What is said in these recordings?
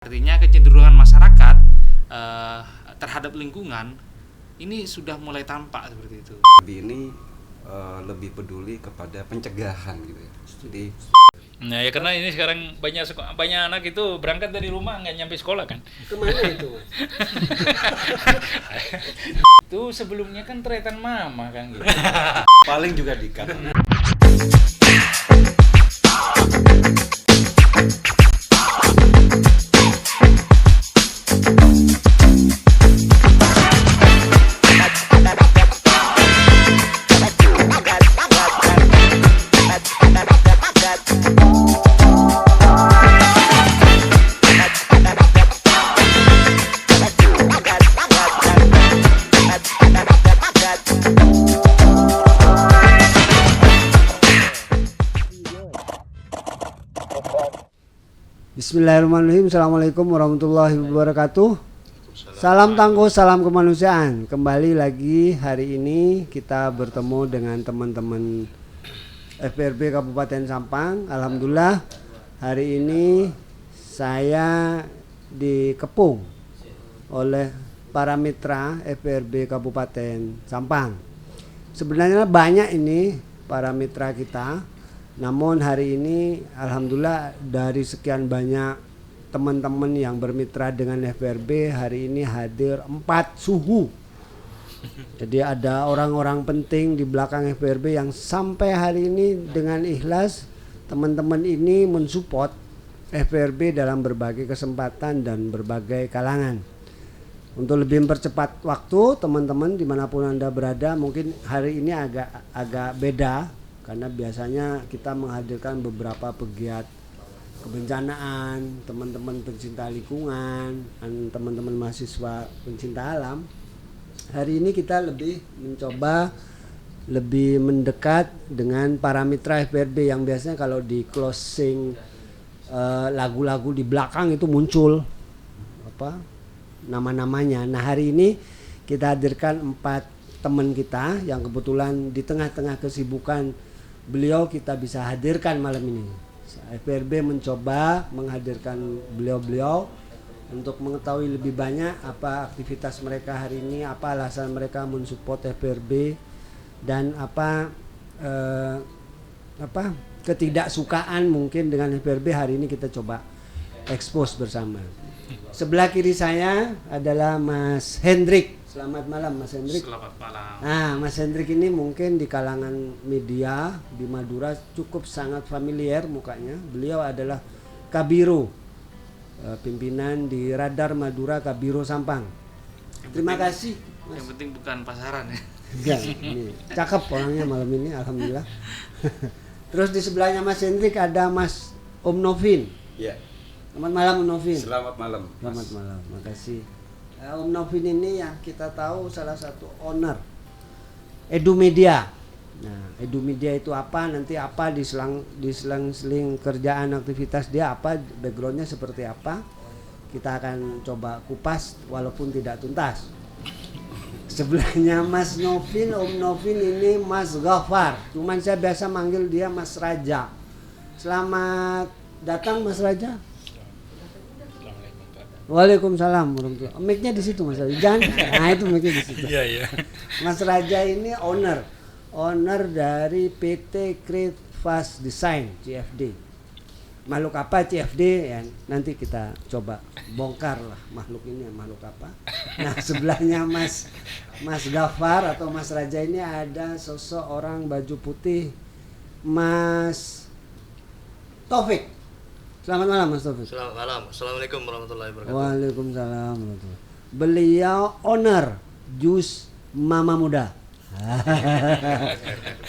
Artinya kecenderungan masyarakat terhadap lingkungan ini sudah mulai tampak seperti itu. Lebih ini lebih peduli kepada pencegahan gitu ya. Jadi Nah ya karena ini sekarang banyak anak itu berangkat dari rumah nggak nyampe sekolah kan. Kemana itu? Itu sebelumnya kan teretan mama kan gitu. paling juga dikat. Bismillahirrahmanirrahim. Assalamualaikum warahmatullahi wabarakatuh. Salam tangguh, salam kemanusiaan. Kembali lagi hari ini kita bertemu dengan teman-teman FPRB Kabupaten Sampang. Alhamdulillah hari ini saya dikepung oleh para mitra FPRB Kabupaten Sampang. Sebenarnya banyak ini para mitra kita. Namun hari ini alhamdulillah dari sekian banyak teman-teman yang bermitra dengan FPRB hari ini hadir 4 suhu. Jadi ada orang-orang penting di belakang FPRB yang sampai hari ini dengan ikhlas teman-teman ini mensupport FPRB dalam berbagai kesempatan dan berbagai kalangan. Untuk lebih mempercepat waktu teman-teman dimanapun Anda berada, mungkin hari ini agak beda. Karena biasanya kita menghadirkan beberapa pegiat kebencanaan, teman-teman pencinta lingkungan, dan teman-teman mahasiswa pencinta alam. Hari ini kita lebih mencoba lebih mendekat dengan para mitra FPRB yang biasanya kalau di closing lagu-lagu di belakang itu muncul nama-namanya. Nah hari ini kita hadirkan 4 teman kita yang kebetulan di tengah-tengah kesibukan beliau kita bisa hadirkan malam ini. FPRB mencoba menghadirkan beliau-beliau untuk mengetahui lebih banyak apa aktivitas mereka hari ini, apa alasan mereka mensupport FPRB dan apa ketidaksukaan mungkin dengan FPRB hari ini kita coba expose bersama. Sebelah kiri saya adalah Mas Hendrik. Selamat malam Mas Hendrik. Selamat malam. Nah, Mas Hendrik ini mungkin di kalangan media di Madura cukup sangat familiar mukanya. Beliau adalah Kabiro, pimpinan di Radar Madura Kabiro Sampang. Terima kasih Mas. Yang penting bukan pasaran ya. Enggak, ini cakep orangnya malam ini, alhamdulillah. Terus di sebelahnya Mas Hendrik ada Mas Om Novin. Ya. Selamat malam Om Novin. Selamat malam. Selamat malam, makasih. Om Novin ini yang kita tahu salah satu owner Edu Media. Nah, Edu Media itu apa? Nanti apa di selang-seling kerjaan aktivitas dia apa? Backgroundnya seperti apa? Kita akan coba kupas walaupun tidak tuntas. Sebelahnya Mas Novin, Om Novin ini Mas Ghaffar. Cuman saya biasa manggil dia Mas Raja. Selamat datang Mas Raja. Waalaikumsalam warahmatullahi. Mic-nya di situ Mas Raja. Jangan. Nah, itu mic-nya di situ. Iya. Mas Raja ini owner dari PT Create Fast Design CFD. Makhluk apa CFD ya, nanti kita coba bongkar lah makhluk ini makhluk apa. Nah, sebelahnya Mas Ghaffar atau Mas Raja ini ada sosok orang baju putih Mas Taufik. Selamat malam Mas Taufik. Selamat malam. Assalamualaikum warahmatullahi wabarakatuh. Waalaikumsalam warahmatullahi. Beliau owner Jus Mama Muda.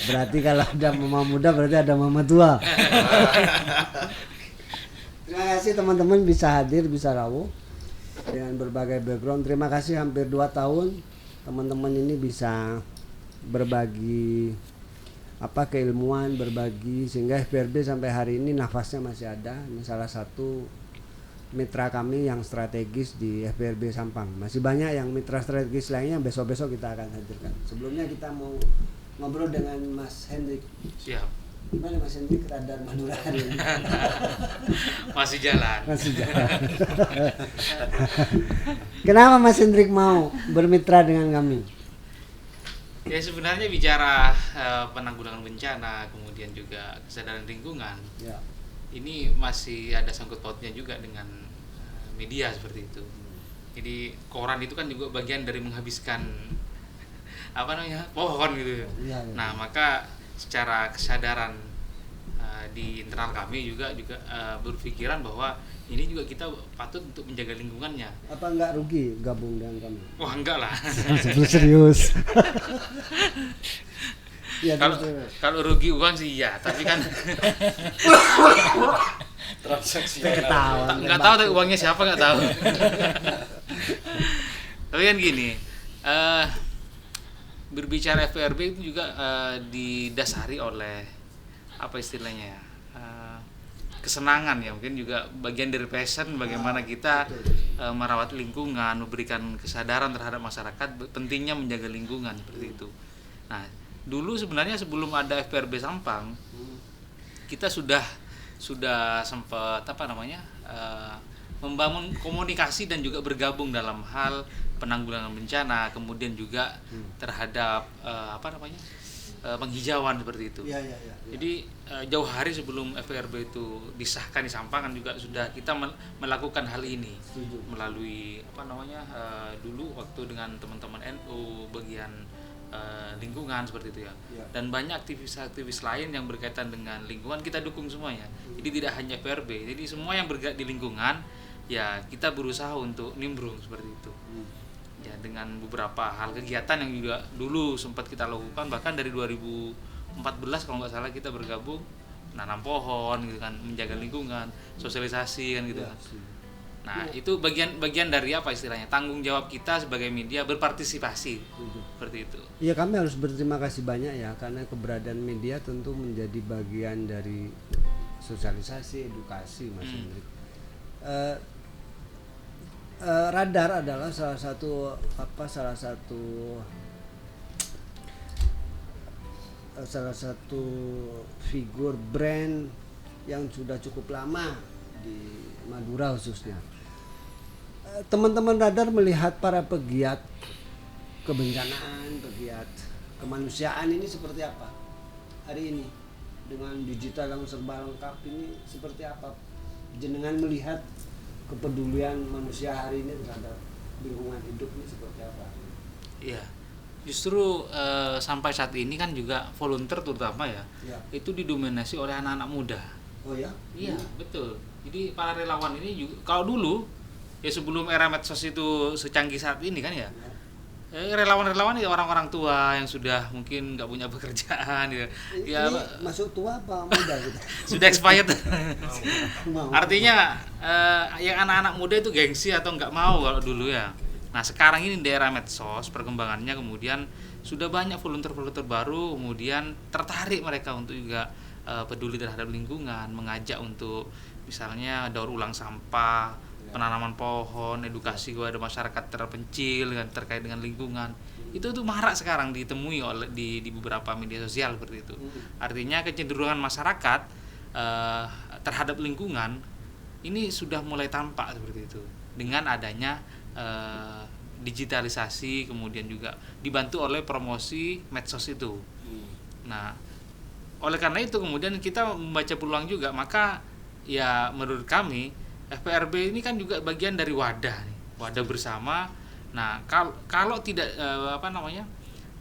Berarti kalau ada Mama Muda berarti ada Mama Tua. Terima kasih teman-teman bisa hadir, bisa rawuh dengan berbagai background. Terima kasih hampir 2 tahun teman-teman ini bisa berbagi keilmuan, berbagi sehingga FPRB sampai hari ini nafasnya masih ada. Ini salah satu mitra kami yang strategis di FPRB Sampang. Masih banyak yang mitra strategis lainnya besok-besok kita akan hadirkan. Sebelumnya kita mau ngobrol dengan Mas Hendrik. Siap. Gimana Mas Hendrik radar Madura hari ini? Masih jalan. Masih jalan. Kenapa Mas Hendrik mau bermitra dengan kami? Ya sebenarnya bicara penanggulangan bencana, kemudian juga kesadaran lingkungan, Ya. ini masih ada sangkut pautnya juga dengan media seperti itu. Jadi koran itu kan juga bagian dari menghabiskan pohon gitu. Iya, iya. Nah maka secara kesadaran di internal kami juga berpikiran bahwa ini juga kita patut untuk menjaga lingkungannya. Apa enggak rugi gabung dengan kami? Wah enggak lah. Serius. Ya, Kalau rugi uang sih iya, tapi kan Transaksi. ketawa. nggak tahu tapi uangnya siapa nggak tahu. Tapi kan gini, berbicara FPRB itu juga didasari oleh apa istilahnya ya, kesenangan ya, mungkin juga bagian dari passion bagaimana kita merawat lingkungan, memberikan kesadaran terhadap masyarakat pentingnya menjaga lingkungan seperti itu. Nah dulu sebenarnya sebelum ada FPRB Sampang kita sudah sempat membangun komunikasi dan juga bergabung dalam hal penanggulangan bencana, kemudian juga terhadap penghijauan seperti itu. Ya. Jadi jauh hari sebelum FPRB itu disahkan di Sampang juga sudah kita melakukan hal ini. Setuju. Melalui dulu waktu dengan teman-teman NU bagian lingkungan seperti itu ya. Dan banyak aktivis-aktivis lain yang berkaitan dengan lingkungan kita dukung semuanya. Jadi tidak hanya FPRB, jadi semua yang bergerak di lingkungan ya kita berusaha untuk nimbrung seperti itu. Ya dengan beberapa hal kegiatan yang juga dulu sempat kita lakukan, bahkan dari 2014 kalau nggak salah kita bergabung nanam pohon gitu kan, menjaga lingkungan, sosialisasi kan gitu kan. Nah itu bagian dari apa istilahnya, tanggung jawab kita sebagai media berpartisipasi seperti itu. Iya, kami harus berterima kasih banyak ya, karena keberadaan media tentu menjadi bagian dari sosialisasi, edukasi Mas Hendrik. Radar adalah salah satu figur brand yang sudah cukup lama di Madura khususnya. Teman-teman Radar melihat para pegiat kebencanaan, pegiat kemanusiaan ini seperti apa hari ini dengan digital yang serba lengkap ini, seperti apa jenengan melihat kepedulian manusia hari ini terhadap lingkungan hidup ini seperti apa? Iya, justru sampai saat ini kan juga volunteer terutama ya, itu didominasi oleh anak-anak muda. Oh ya? Iya, betul. Jadi para relawan ini juga, kalau dulu ya sebelum era medsos itu secanggih saat ini kan ya, relawan-relawan ya orang-orang tua yang sudah mungkin nggak punya pekerjaan ya. Ini masuk tua apa muda gitu? Sudah expired. Mau. Artinya yang anak-anak muda itu gengsi atau nggak mau kalau dulu ya. Nah sekarang ini di era medsos perkembangannya, kemudian sudah banyak volunteer baru, kemudian tertarik mereka untuk juga peduli terhadap lingkungan, mengajak untuk misalnya daur ulang sampah, penanaman pohon, edukasi kepada masyarakat terpencil terkait dengan lingkungan. Itu tuh marak sekarang ditemui oleh di beberapa media sosial seperti itu. Artinya kecenderungan masyarakat terhadap lingkungan ini sudah mulai tampak seperti itu dengan adanya digitalisasi, kemudian juga dibantu oleh promosi medsos itu. Nah, oleh karena itu kemudian kita membaca peluang juga, maka ya menurut kami FPRB ini kan juga bagian dari wadah bersama. Nah, kalau tidak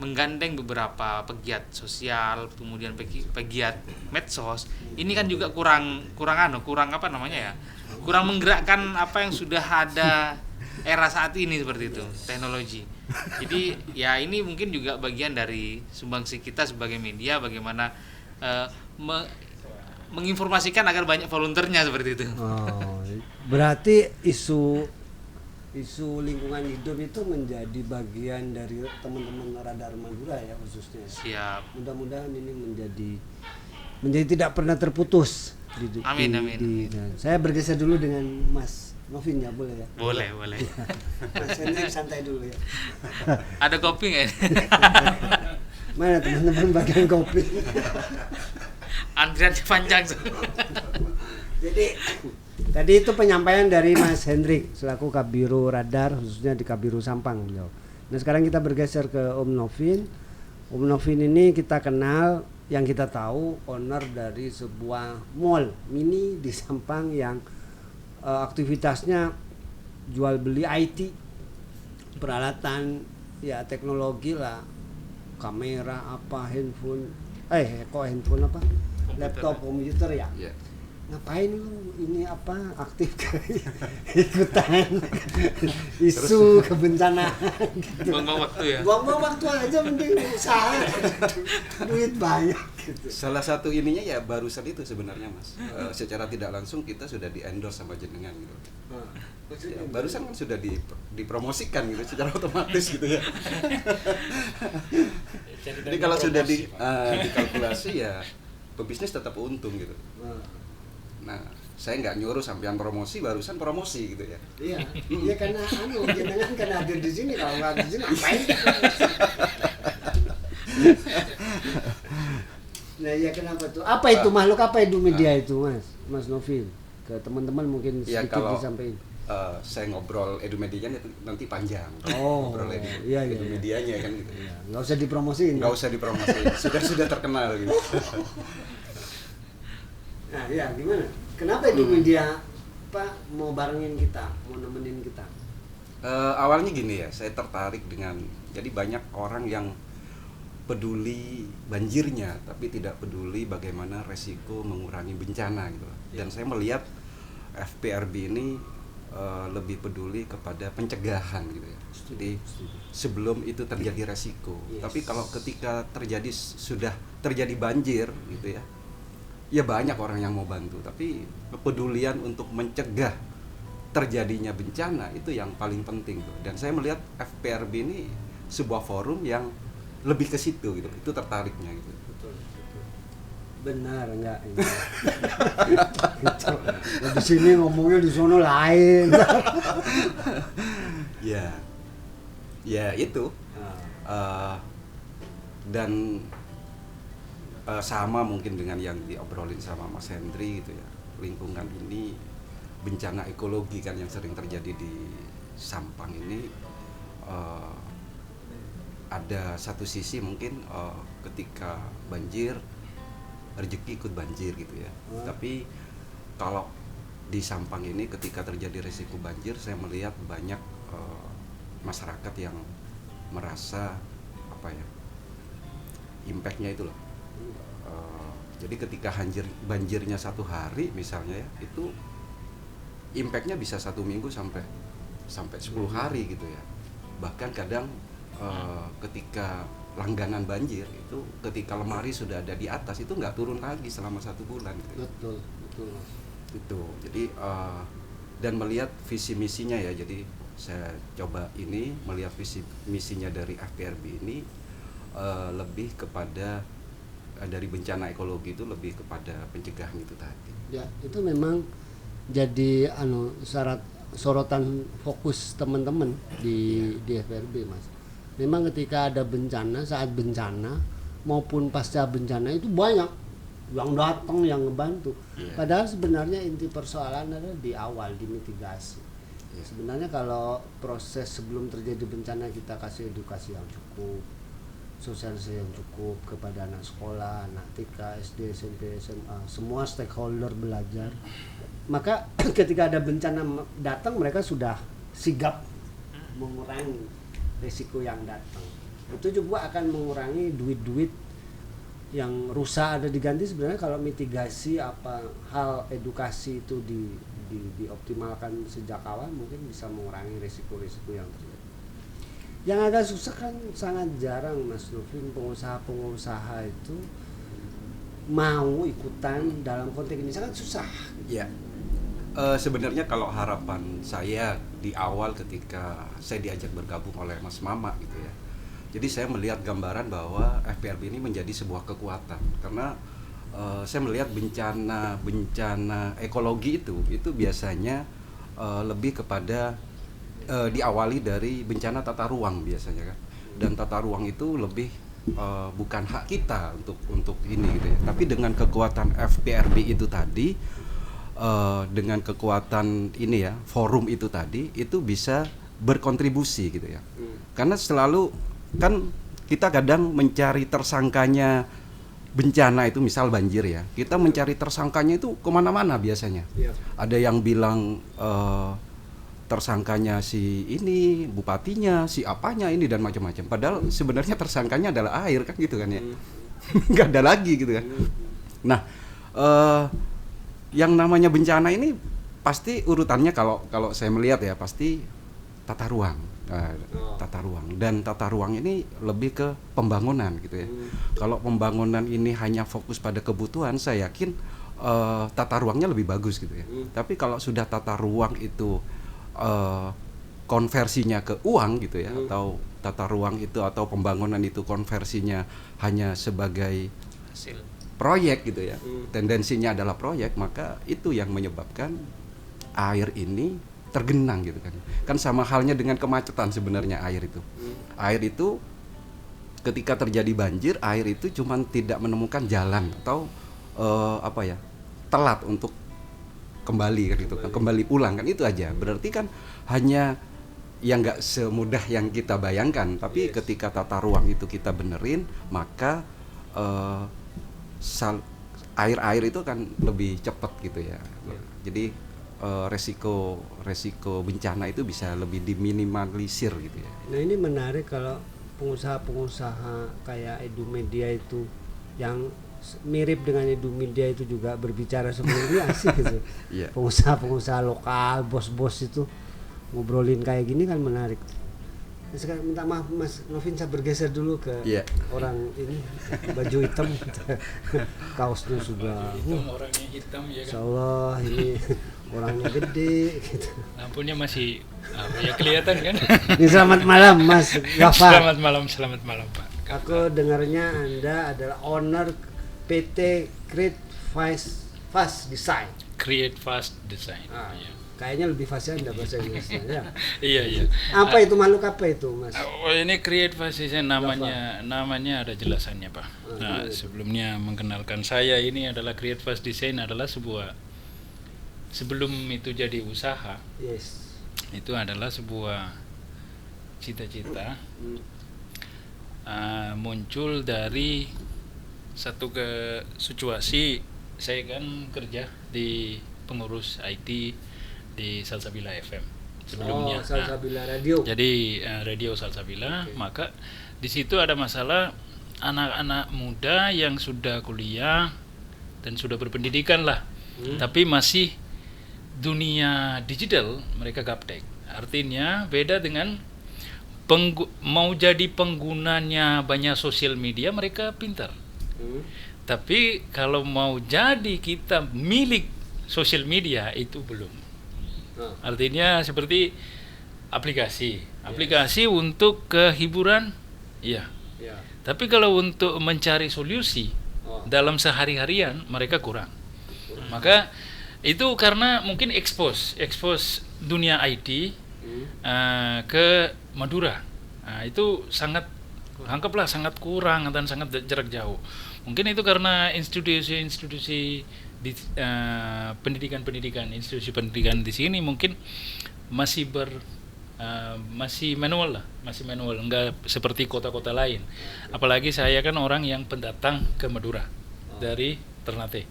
menggandeng beberapa pegiat sosial, kemudian pegiat medsos, ini kan juga kurang menggerakkan apa yang sudah ada era saat ini seperti itu, teknologi. Jadi ya ini mungkin juga bagian dari sumbangsi kita sebagai media, bagaimana menginformasikan agar banyak volunteernya seperti itu. Oh, berarti isu lingkungan hidup itu menjadi bagian dari teman-teman Radar Madura ya khususnya. Siap. Mudah-mudahan ini menjadi tidak pernah terputus. Amin. Saya bergeser dulu dengan Mas Novin ya, boleh ya? Boleh. Mas Hendrik santai dulu ya. Ada kopi nggak? Mana teman-teman bagian kopi? antriannya panjang. Jadi tadi itu penyampaian dari Mas Hendrik selaku Kabiro Radar khususnya di Kabiro Sampang beliau. Nah sekarang kita bergeser ke Om Novin. Om Novin ini kita kenal, yang kita tahu owner dari sebuah mall mini di Sampang yang aktivitasnya jual beli IT, peralatan ya teknologi lah, kamera apa, handphone apa, laptop, komputer ya. Yeah. Ngapain lu ini apa aktif ikutan isu kebencanaan gitu. Buang-buang waktu ya. Buang-buang waktu aja mending usaha duit banyak gitu. Salah satu ininya ya barusan itu sebenarnya Mas. Secara tidak langsung kita sudah di endorse sama jenengan gitu. Ya, barusan kan sudah dipromosikan gitu secara otomatis gitu ya. Jadi kalau sudah dikalkulasi ya pebisnis tetap untung gitu. Nah, saya nggak nyuruh sampean promosi, barusan promosi gitu ya. Iya karena jenengan kan hadir di sini, kalau nggak di sini ngapain? Nah iya kenapa tuh? Apa itu makhluk apa itu media itu Mas Novin? Ke teman-teman mungkin Ya, sedikit kalau disampaikan. saya ngobrol edumedianya nanti panjang. Oh, ngobrol iya. edumedianya kan gitu. Iya, nggak usah dipromosiin. Nggak usah dipromosiin, sudah terkenal gitu. Nah ya gimana? Kenapa itu media mau barengin kita, mau nemenin kita? Awalnya gini ya, saya tertarik dengan, jadi banyak orang yang peduli banjirnya tapi tidak peduli bagaimana resiko mengurangi bencana gitu. Dan saya melihat FPRB ini lebih peduli kepada pencegahan gitu ya. Jadi sebelum itu terjadi resiko. Tapi kalau ketika sudah terjadi banjir gitu ya, ya banyak orang yang mau bantu, tapi kepedulian untuk mencegah terjadinya bencana itu yang paling penting tuh. Dan saya melihat FPRB ini sebuah forum yang lebih ke situ gitu. Itu tertariknya gitu. Betul. Benar enggak ini? Gitu. Nah, di sini ngomongnya di sono lain. Ya itu. Dan sama mungkin dengan yang diobrolin sama Mas Hendri gitu ya. Lingkungan ini, bencana ekologi kan yang sering terjadi di Sampang ini, ada satu sisi mungkin ketika banjir rezeki ikut banjir gitu ya. Tapi kalau di Sampang ini ketika terjadi risiko banjir, saya melihat banyak masyarakat yang merasa impact-nya itu loh. Jadi ketika banjirnya 1 hari misalnya ya, itu impact-nya bisa 1 minggu sampai 10 hari gitu ya. Bahkan kadang ketika langganan banjir itu, ketika lemari sudah ada di atas itu nggak turun lagi selama 1 bulan gitu. Betul. Itu jadi dan melihat visi misinya ya, jadi saya coba ini melihat visi misinya dari FPRB ini lebih kepada dari bencana ekologi itu lebih kepada pencegahan itu tadi. Ya itu memang jadi sorotan fokus teman-teman di FPRB Mas. Memang ketika ada bencana, saat bencana maupun pasca bencana itu banyak yang datang yang ngebantu. Padahal sebenarnya inti persoalan adalah di awal, di mitigasi. Sebenarnya kalau proses sebelum terjadi bencana kita kasih edukasi yang cukup, sosialisasi yang cukup kepada anak sekolah, anak TK, SD, SMP, SMA, semua stakeholder belajar. Maka ketika ada bencana datang, mereka sudah sigap mengurangi risiko yang datang. Itu juga akan mengurangi duit-duit yang rusak ada diganti. Sebenarnya kalau mitigasi hal edukasi itu dioptimalkan sejak awal, mungkin bisa mengurangi risiko-risiko yang terjadi. Yang agak susah kan sangat jarang Mas Novin, pengusaha-pengusaha itu mau ikutan dalam konteks ini, sangat susah. Ya, sebenarnya kalau harapan saya di awal ketika saya diajak bergabung oleh Mas Mama gitu ya, jadi saya melihat gambaran bahwa FPRB ini menjadi sebuah kekuatan karena saya melihat bencana ekologi itu biasanya lebih kepada diawali dari bencana tata ruang biasanya kan, dan tata ruang itu lebih bukan hak kita untuk ini gitu ya. Tapi dengan kekuatan FPRB itu tadi, dengan kekuatan ini ya, forum itu tadi, itu bisa berkontribusi gitu ya. Karena selalu kan kita kadang mencari tersangkanya bencana itu, misal banjir ya, kita mencari tersangkanya itu kemana-mana biasanya. Ada yang bilang tersangkanya si ini, bupatinya, si apanya ini dan macam-macam. Padahal sebenarnya tersangkanya adalah air kan gitu kan ya. Nggak ada lagi gitu kan. Nah, yang namanya bencana ini pasti urutannya kalau saya melihat ya pasti tata ruang. Tata ruang, dan tata ruang ini lebih ke pembangunan gitu ya. Kalau pembangunan ini hanya fokus pada kebutuhan, saya yakin tata ruangnya lebih bagus gitu ya. Tapi kalau sudah tata ruang itu konversinya ke uang gitu ya, atau tata ruang itu atau pembangunan itu konversinya hanya sebagai hasil proyek gitu ya, tendensinya adalah proyek, maka itu yang menyebabkan air ini tergenang gitu kan. Kan sama halnya dengan kemacetan sebenarnya air itu. Air itu ketika terjadi banjir, air itu cuman tidak menemukan jalan atau telat untuk kembali kan gitu kan, kembali pulang kan, itu aja. Berarti kan hanya yang nggak semudah yang kita bayangkan. Tapi ketika tata ruang itu kita benerin, maka air itu kan lebih cepat gitu ya. Jadi resiko bencana itu bisa lebih diminimalisir gitu ya. Nah ini menarik kalau pengusaha-pengusaha kayak Edu Media itu yang mirip dengan Edu Media itu juga berbicara seperti ini, asik gitu. Yeah. Pengusaha-pengusaha lokal, bos-bos itu ngobrolin kayak gini kan menarik. Sekarang minta maaf Mas Novin, saya bergeser dulu ke orang ini, baju hitam, kaosnya sudah orangnya hitam ya kan. Insyaallah ini orangnya gede gitu. Lampunya masih ya kelihatan kan. Ini selamat malam Mas Gafar. Selamat malam Pak. Aku dengarnya Anda adalah owner PT Create Fast Design. Create Fast Design. Ya. Kayaknya lebih fasih Anda bahasa Inggrisnya ya. Iya. Apa itu, makhluk apa itu Mas? Ini Create Fast Design namanya ada jelasannya Pak. Nah, sebelumnya mengenalkan saya, ini adalah Create Fast Design adalah sebuah, sebelum itu jadi usaha. Yes. Itu adalah sebuah cita-cita muncul dari satu situasi. Saya kan kerja di pengurus IT di Salsabila FM sebelumnya. Salsabila Radio. Jadi radio Salsabila, maka di situ ada masalah anak-anak muda yang sudah kuliah dan sudah berpendidikan lah, tapi masih dunia digital mereka gaptek. Artinya beda dengan mau jadi penggunanya banyak sosial media, mereka pintar. Tapi kalau mau jadi kita milik sosial media itu belum. Artinya seperti aplikasi untuk kehiburan, iya. Tapi kalau untuk mencari solusi dalam sehari-harian mereka kurang. Maka itu karena mungkin expose dunia IT ke Madura. Nah, itu sangat kurang dan sangat jarak jauh. Mungkin itu karena institusi di institusi pendidikan di sini mungkin masih manual, enggak seperti kota-kota lain. Apalagi saya kan orang yang pendatang ke Madura dari Ternate.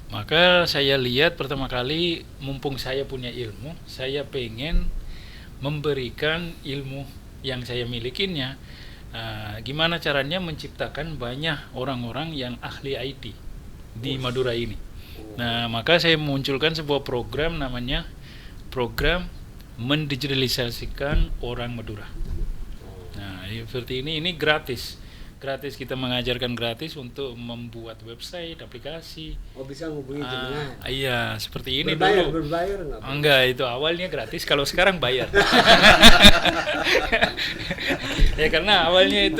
Maka saya lihat pertama kali, mumpung saya punya ilmu, saya pengen memberikan ilmu yang saya milikinya. Gimana caranya menciptakan banyak orang-orang yang ahli IT di Madura ini. Nah, maka saya munculkan sebuah program, namanya program mendigitalisasikan orang Madura. Nah, seperti ini gratis kita mengajarkan gratis untuk membuat website, aplikasi. Oh, bisa menghubungi jenengan. Iya, seperti ini berbayar dulu. Enggak, itu awalnya gratis, kalau sekarang bayar. Ya karena awalnya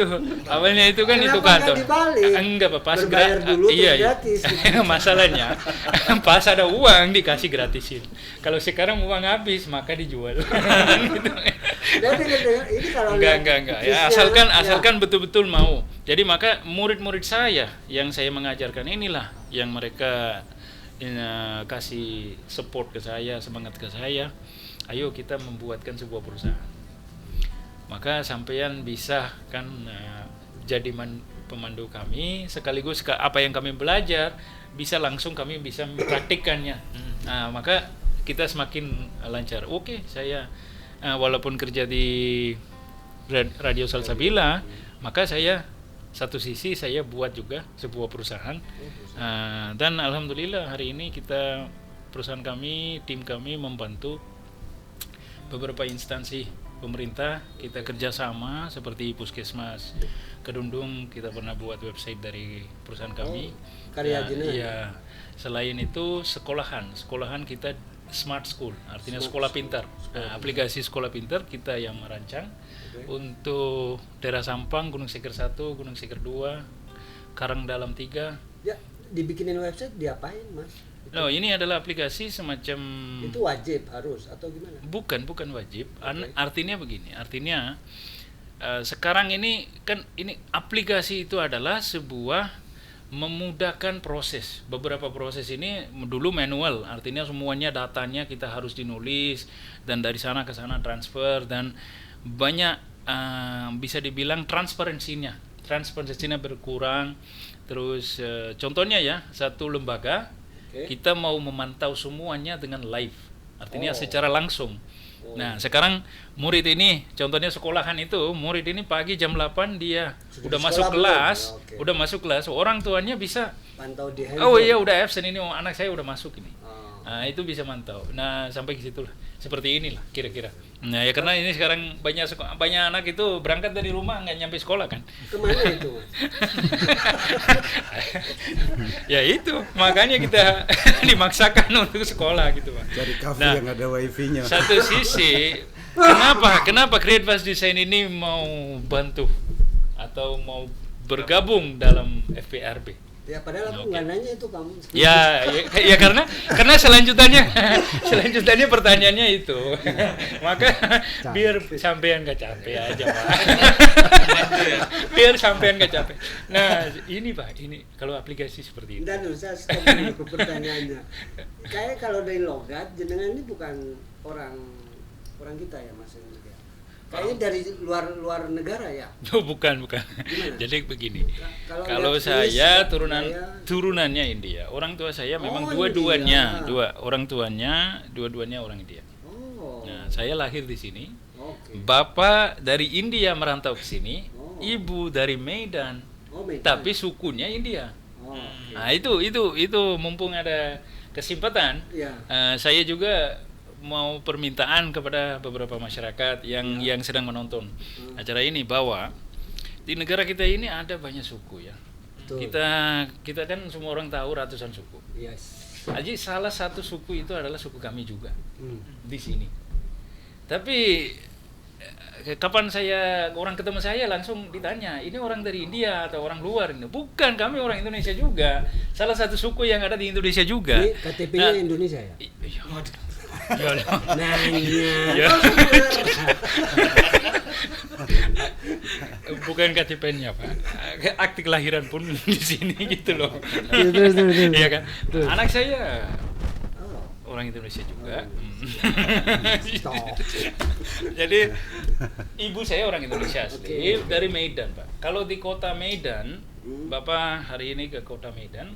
itu kan itu kantor. Enggak, Pak, pas berbayar dulu gratis. Gitu. Masalahnya pas ada uang dikasih gratisin. Kalau sekarang uang habis maka dijual. Gitu. Ini kalau enggak. Ya, asalkan betul-betul mau. Jadi maka murid-murid saya yang saya mengajarkan inilah yang mereka kasih support ke saya, semangat ke saya. Ayo kita membuatkan sebuah perusahaan. Maka sampean bisa kan jadi pemandu kami, sekaligus apa yang kami belajar bisa langsung kami bisa mempraktikkannya. Nah, maka kita semakin lancar. Oke, saya walaupun kerja di Radio Salsabila, maka saya satu sisi saya buat juga sebuah perusahaan. Dan alhamdulillah hari ini perusahaan kami, tim kami membantu beberapa instansi pemerintah. Kita kerjasama seperti Puskesmas Kedundung, kita pernah buat website dari perusahaan kami. Karya jenengan. Iya. Selain itu sekolahan kita Smart School, artinya sekolah pintar. Aplikasi sekolah pintar kita yang merancang untuk daerah Sampang, Gunung Seker 1, Gunung Seker 2, Karang Dalam 3. Ya, dibikinin website diapain, Mas? No, ini adalah aplikasi semacam itu wajib harus atau gimana? Bukan wajib. Artinya begini, sekarang ini kan ini aplikasi itu adalah sebuah memudahkan proses. Beberapa proses ini dulu manual, artinya semuanya datanya kita harus dinulis dan dari sana ke sana transfer, dan banyak bisa dibilang transparansinya berkurang. Terus contohnya ya, satu lembaga kita mau memantau semuanya dengan live, artinya secara langsung. Nah, sekarang murid ini, contohnya sekolahan itu, murid ini pagi jam 8 dia udah masuk kelas, orang tuanya bisa pantau di handphone. Oh iya, udah absen ini, anak saya udah masuk ini. Nah, itu bisa mantau. Nah, sampai ke situ lah. Seperti inilah kira-kira. Nah, ya karena ini sekarang banyak anak itu berangkat dari rumah nggak nyampe sekolah kan. Kemana itu, Mas? Ya itu, makanya kita dimaksakan untuk sekolah gitu, Pak. Cari kafe yang ada wifi-nya. Satu sisi, kenapa Create Fast Design ini mau bantu atau mau bergabung dalam FPRB? Ya padahal aku nggak nanya itu kamu. Ya karena selanjutnya pertanyaannya itu. Maka biar sampean gak capek aja, Pak. Biar sampean gak capek. Nah, ini Pak, ini kalau aplikasi seperti ini. Dan saya stop dulu pertanyaannya. Kayak kalau dari logat, jenengan ini bukan orang kita ya, Mas. Kayaknya dari luar negara ya? Oh, bukan. Gimana? Jadi begini. Kalau saya turunannya India. Orang tua saya memang dua-duanya orang India. Oh. Nah, saya lahir di sini. Okay. Bapak dari India merantau ke sini, ibu dari Medan. Tapi sukunya India. Okay. Nah, itu mumpung ada kesempatan. Saya juga mau permintaan kepada beberapa masyarakat yang sedang menonton acara ini, bahwa di negara kita ini ada banyak suku ya. Betul. Kita kan semua orang tahu ratusan suku. Yes. Jadi salah satu suku itu adalah suku kami juga di sini. Tapi kapan orang ketemu saya langsung ditanya, ini orang dari India atau orang luar? Bukan, kami orang Indonesia juga. Salah satu suku yang ada di Indonesia juga. Ini KTP-nya Indonesia ya? Iya. Bukan KTP-nya, Pak. Akte kelahiran pun di sini gitu loh. Iya kan? Anak saya orang Indonesia juga. Jadi ibu saya orang Indonesia asli, dari Medan, Pak. Kalau di kota Medan, Bapak hari ini ke kota Medan,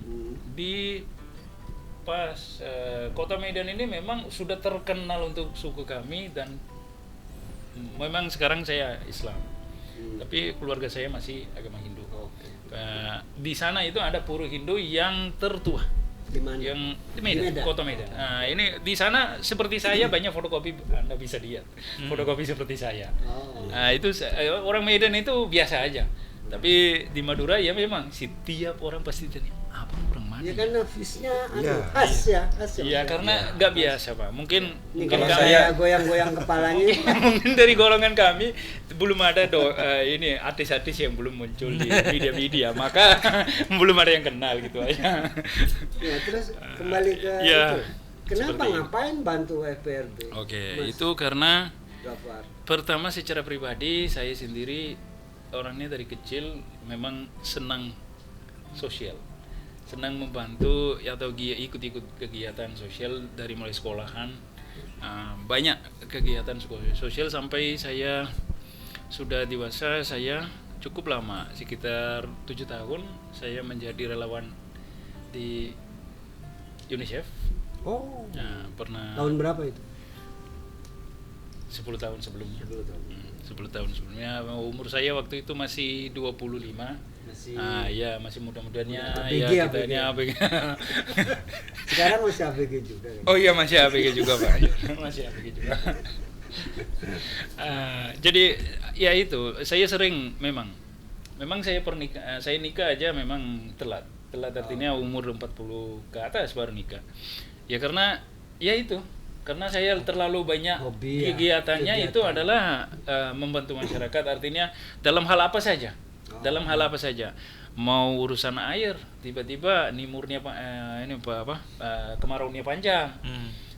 kota Medan ini memang sudah terkenal untuk suku kami, dan memang sekarang saya Islam, tapi keluarga saya masih agama Hindu. Di sana itu ada pura Hindu yang tertua. Di mana? Yang di Medan, kota Medan. Nah, ini di sana seperti saya banyak fotokopi, Anda bisa lihat fotokopi seperti saya. Nah, itu orang Medan itu biasa aja. Tapi di Madura ya memang setiap orang pasti tanya, apa orang mana? Ya karena fisnya khas ya. Iya, karena nggak biasa, Pak. Mungkin kalau saya goyang-goyang kepalanya. Mungkin dari golongan kami belum ada ini artis-artis yang belum muncul di media-media, maka belum ada yang kenal gitu aja. Ya, terus kembali ke itu. Kenapa ngapain bantu FPRB? Oke, itu karena pertama secara pribadi saya sendiri orangnya dari kecil memang senang sosial, senang membantu atau ikut-ikut kegiatan sosial dari mulai sekolahan. Banyak kegiatan sosial sampai saya sudah dewasa. Saya cukup lama, sekitar 7 tahun saya menjadi relawan di UNICEF. Oh. Pernah Tahun berapa itu? 10 tahun sebelumnya. 10 tahun. 10 tahun sebelumnya. Umur saya waktu itu masih 25. Masih Ya masih mudah-mudahnya ABG, ya kita ABG. ini ABG. Sekarang masih ABG juga kan? Oh iya masih ABG juga Pak. Masih ABG juga. Jadi ya itu, saya sering memang saya nikah aja memang telat artinya umur 40 ke atas baru nikah. Ya karena ya itu, karena saya terlalu banyak Hobi, kegiatannya kegiatan. itu adalah membantu masyarakat, artinya dalam hal apa saja. Dalam hal apa saja, mau urusan air, tiba-tiba kemaraunya panjang,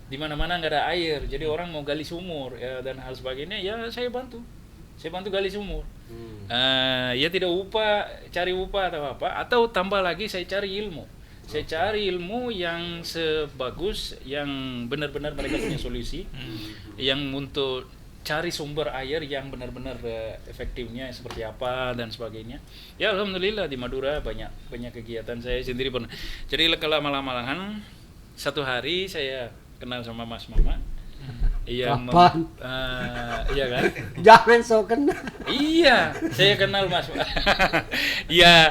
di mana-mana nggak ada air, jadi orang mau gali sumur ya, dan hal sebagainya, ya saya bantu gali sumur. Ya tidak cari upah atau apa, atau tambah lagi saya cari ilmu yang sebagus, yang benar-benar mereka punya solusi, yang untuk cari sumber air yang benar-benar efektifnya seperti apa dan sebagainya. Ya alhamdulillah di Madura banyak kegiatan. Saya sendiri pernah. Jadi kalau malam-malahan satu hari saya kenal sama Mas Mama. Iya, Kapan? Iya kan? Jangan so kenal. Iya, saya kenal Mas. Ya,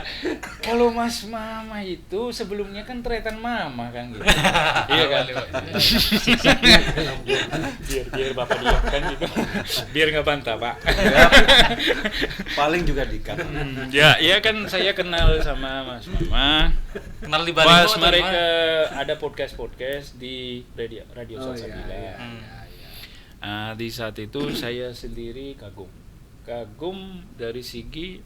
kalau Mas Mama itu sebelumnya kan tretan Mama kan gitu. Iya kan? biar Bapak diam kan gitu. Biar nggak bantah, Pak. Paling juga dikat. Ya kan saya kenal sama Mas Mama. Kenal di Bali Pas atau mereka gimana? ada podcast di radio Oh, Salsabila. iya. Di saat itu saya sendiri kagum dari segi,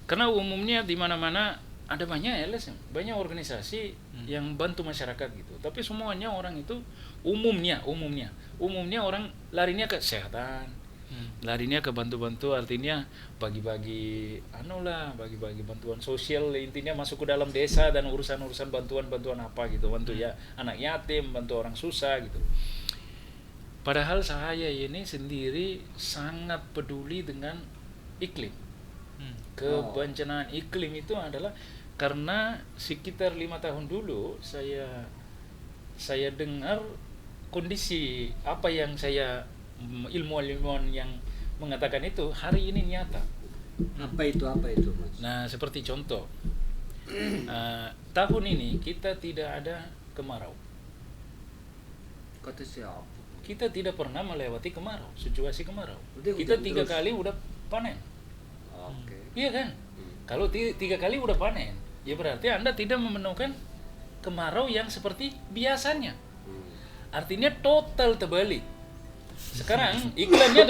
karena umumnya di mana-mana ada banyak LS, banyak organisasi yang bantu masyarakat gitu, tapi semuanya orang itu umumnya orang larinya ke kesehatan, larinya ke bantu-bantu, artinya bagi-bagi bantuan sosial, intinya masuk ke dalam desa dan urusan bantuan apa gitu, bantu ya anak yatim, bantu orang susah gitu. Padahal saya ini sendiri sangat peduli dengan iklim. Kebencanaan iklim itu adalah karena sekitar 5 tahun dulu saya dengar kondisi apa yang saya ilmuwan yang mengatakan itu hari ini nyata. Apa itu Mas? Nah, seperti contoh, tahun ini kita tidak ada kemarau. Kata siapa? Kita tidak pernah melewati kemarau, situasi kemarau. Berarti Kita hujan 3 terus. kali udah panen. Oke. Iya kan? Kalau 3 kali udah panen, ya berarti Anda tidak memenuhkan kemarau yang seperti biasanya. Artinya total terbalik. Sekarang iklannya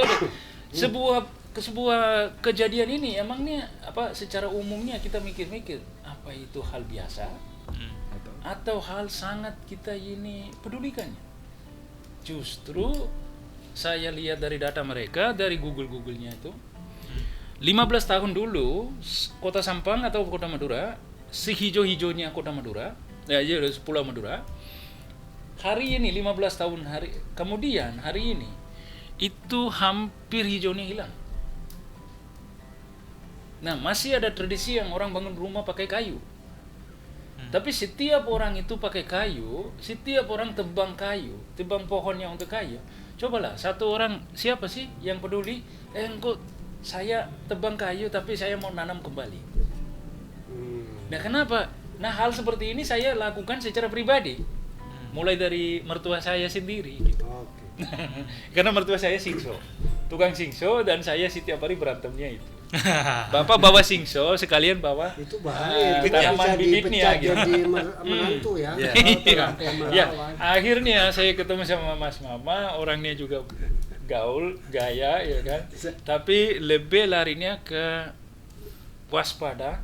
sebuah kejadian ini emangnya apa secara umumnya kita mikir-mikir apa itu hal biasa atau hal sangat kita ini pedulikannya. Justru saya lihat dari data mereka, dari Google-nya itu 15 tahun dulu Kota Sampang atau Kota Madura, sehijau-hijaunya Kota Madura, Pulau Madura, hari ini 15 tahun kemudian hari ini itu hampir hijaunya hilang. Nah, masih ada tradisi yang orang bangun rumah pakai kayu. Tapi setiap orang itu pakai kayu, setiap orang tebang pohonnya untuk kayu. Cobalah satu orang, siapa sih yang peduli? Engkau saya tebang kayu tapi saya mau nanam kembali. Nah, kenapa? Nah, hal seperti ini saya lakukan secara pribadi. Mulai dari mertua saya sendiri gitu. Oke. Karena mertua saya singso, tukang singso, dan saya setiap hari berantemnya itu. Bapak bawa singso sekalian bawa Itu bahaya, itu bisa tanaman bibitnya dipecat gitu. jadi menantu ya. Iya. Kalau Ya, melawan. akhirnya saya ketemu sama Mas Mama, orangnya juga gaul, gaya ya kan. Tapi lebih larinya ke waspada,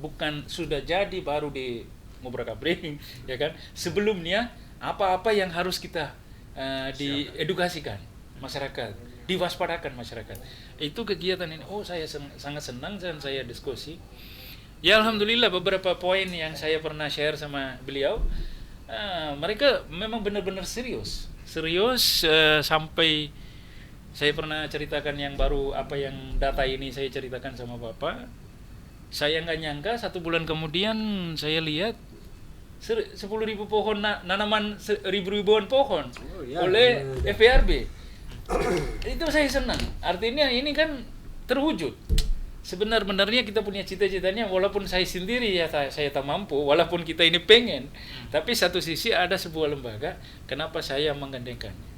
bukan sudah jadi baru di ngobrak-abrik ya kan. Sebelumnya apa-apa yang harus kita diedukasikan masyarakat. diwaspadakan masyarakat. Itu kegiatan ini. Oh, saya sangat senang dan saya diskusi. Ya alhamdulillah beberapa poin yang saya pernah share sama beliau, mereka memang benar-benar serius sampai saya pernah ceritakan yang baru apa yang data ini saya ceritakan sama Bapak. Saya nggak nyangka 1 bulan kemudian saya lihat 10.000 pohon nanaman ribuan pohon oleh FPRB. Itu saya senang. Artinya ini kan terwujud. Sebenarnya kita punya cita-citanya, walaupun saya sendiri ya saya tak mampu, walaupun kita ini pengen, tapi satu sisi ada sebuah lembaga, kenapa saya menggandengkannya?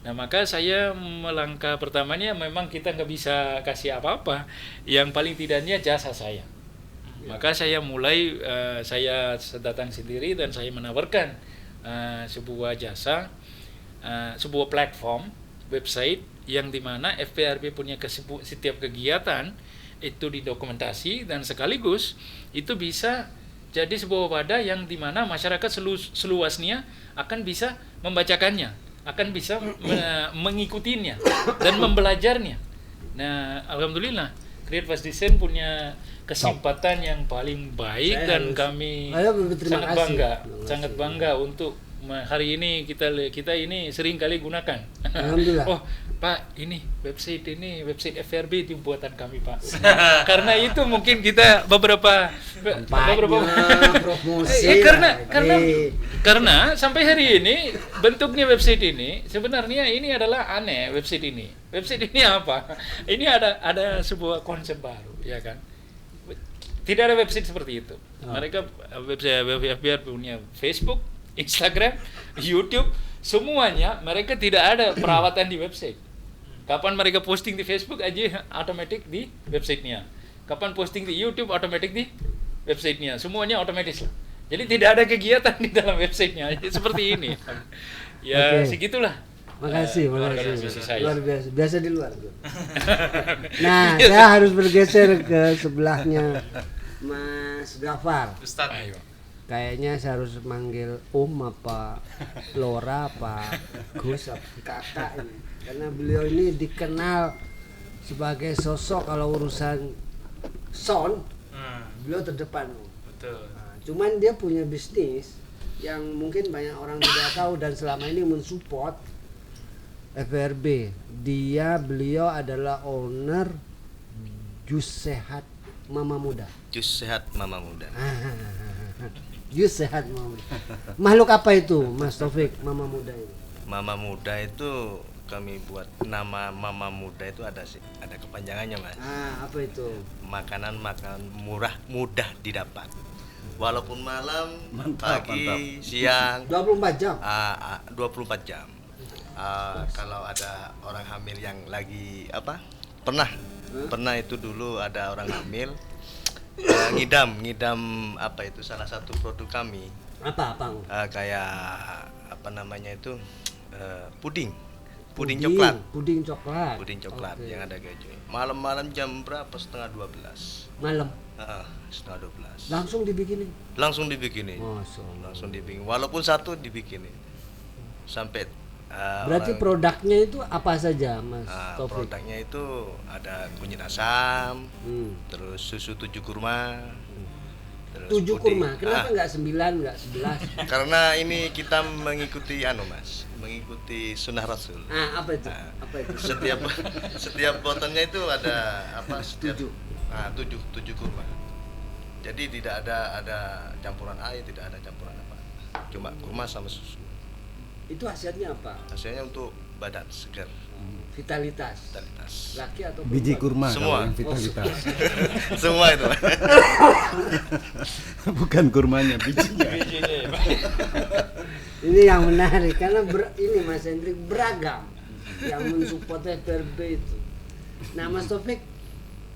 Nah maka saya melangkah pertamanya memang kita nggak bisa kasih apa-apa, yang paling tidaknya jasa saya. Maka saya mulai saya datang sendiri dan saya menawarkan sebuah jasa, sebuah platform website yang dimana FPRB punya setiap kegiatan itu didokumentasi dan sekaligus itu bisa jadi sebuah wadah yang dimana masyarakat seluasnya akan bisa membacakannya, akan bisa mengikutinya dan membelajarnya. Nah, alhamdulillah Create Fast Design punya kesempatan yang paling baik dan kami sangat bangga untuk hari ini kita ini sering kali gunakan. Alhamdulillah. Oh Pak, ini website FRB itu buatan kami Pak. Karena itu mungkin kita beberapa promosi. Karena sampai hari ini bentuknya website ini sebenarnya ini adalah aneh website ini. Website ini apa? Ini ada sebuah konsep baru, ya kan? Tidak ada website seperti itu. Mereka website FBR punya Facebook, Instagram, YouTube, semuanya mereka tidak ada perawatan di website. Kapan mereka posting di Facebook aja otomatis di websitenya. Kapan posting di YouTube otomatis di websitenya. Semuanya otomatis lah. Jadi tidak ada kegiatan di dalam websitenya. Seperti ini. Ya segitulah. Makasih. Luar biasa. Biasa di luar. Nah, saya harus bergeser ke sebelahnya Mas Gafar. Ustaz. Kayaknya saya harus manggil apa Lora apa Gus apa kakak ini. Karena beliau ini dikenal sebagai sosok kalau urusan sound, beliau terdepan. Betul. Nah, cuman dia punya bisnis yang mungkin banyak orang tidak tahu dan selama ini mensupport FRB. Beliau adalah owner Jus Sehat Mama Muda. Jus Sehat Mama Muda. Jus Sehat Mama Muda. Makhluk apa itu, Mas Taufik, Mama Muda ini? Mama Muda itu kami buat nama Mama Muda itu ada kepanjangannya Mas. Apa itu? Makanan murah mudah didapat. Walaupun malam, pagi, siang. 24 jam. 24 jam. Kalau ada orang hamil yang lagi pernah itu dulu ada orang hamil ngidam apa itu salah satu produk kami. Apa? Kayak apa namanya itu puding coklat okay. Yang ada kejunya. Malam-malam jam berapa? Setengah 12 malam. Setengah 12 Langsung dibikinin. Langsung dibikinin. Walaupun satu dibikinin. Sampai berarti produknya itu apa saja, Mas Taufik? Produknya itu ada kunyit asam, terus susu 7 kurma. 7 kurma, kenapa enggak 9, enggak 11? Karena ini kita mengikuti mengikuti sunnah Rasul. Apa itu? Setiap botolnya itu ada tujuh kurma. Jadi tidak ada campuran air, tidak ada campuran apa. Cuma kurma sama susu. Itu hasilnya apa? Hasilnya untuk badan segar. Vitalitas. Laki atau perempuan? Biji kurma semua. Vitalitas. Semua itu. Bukan kurmanya, bijinya. Ini yang menarik karena ini Mas Hendrik beragam yang mensupport FRB itu. Nah, Mas Taufik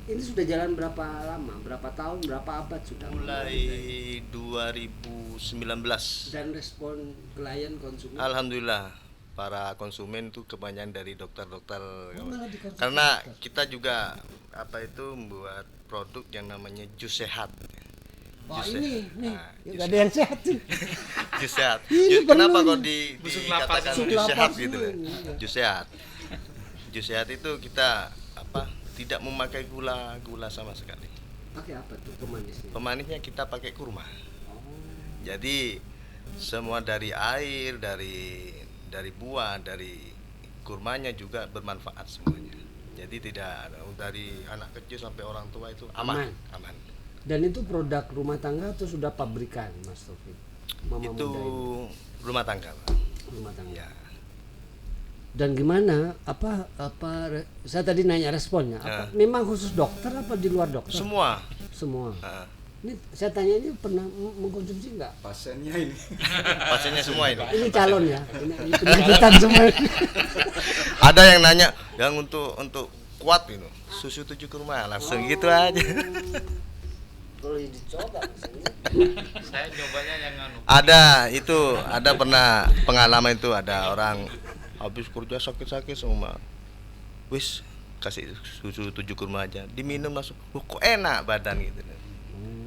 ini sudah jalan berapa lama? Berapa tahun? Berapa abad sudah? Mulai 2019. Dan respon klien konsumen? Alhamdulillah. Para konsumen itu kebanyakan dari dokter-dokter. Karena kita juga membuat produk yang namanya jus sehat. Nih, nggak ada yang sehat sih. Jus sehat. Ini Kenapa perlu kok dikatakan jus sehat gitu? Jus sehat. Jus sehat itu kita tidak memakai gula sama sekali. Pakai apa tuh pemanisnya? Pemanisnya kita pakai kurma. Oh. Jadi semua dari air, dari buah, dari kurmanya juga bermanfaat semuanya. Jadi tidak dari anak kecil sampai orang tua itu aman. Dan itu produk rumah tangga atau sudah pabrikan, Mas Taufik? Mama Itu Muda ini? rumah tangga, Pak. Rumah tangga. Ya. Dan gimana? Saya tadi nanya responnya. Memang khusus dokter apa di luar dokter? Semua. Ini saya tanya, ini pernah mengkonsumsi nggak? Pasiennya ini. Pasiennya semua ini. Ini calon ya. Ini penyakitan semua. Ada yang nanya yang untuk kuat itu susu 7 kurma langsung gitu aja. Boleh dicoba misalnya. Saya cobanya yang Ada pernah pengalaman itu, ada orang habis kerja sakit semua. Wis kasih susu 7 kurma aja, diminum langsung kok enak badan gitu.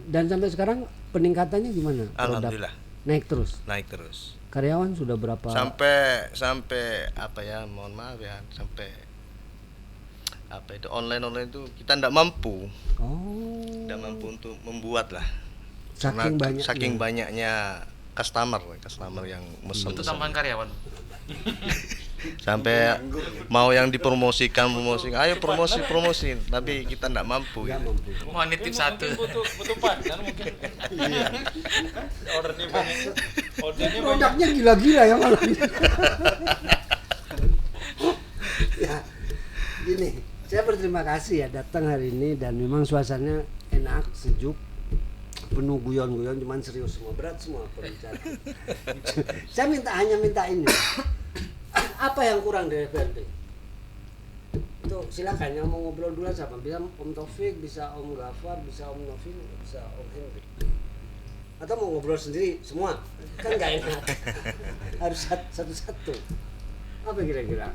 Dan sampai sekarang peningkatannya gimana? Alhamdulillah. Naik terus. Karyawan sudah berapa? Sampai mohon maaf ya, sampai itu online itu kita tidak mampu. Tidak mampu untuk membuat lah. Saking banyaknya customer yang mesen. Untuk tambahan karyawan. Sampai mau yang dipromosikan, ayo promosi, tapi kita tidak mampu. Mau nitip satu. Butuh pan kan mungkin. Iya. Ordernya banyak. Produknya gila-gila ya malah. Ya, gini, saya berterima kasih ya datang hari ini, dan memang suasananya enak, sejuk, penuh guyon-guyon, cuman serius semua, berat semua pembicaraan. Saya hanya minta ini. Apa yang kurang dari FRB? Itu silakan yang mau ngobrol dulu siapa? Bisa Om Taufik, bisa Om Gafar, bisa Om Novin, bisa Om Henry. Atau mau ngobrol sendiri semua? Kan nggak enak. Harus satu-satu. Apa kira-kira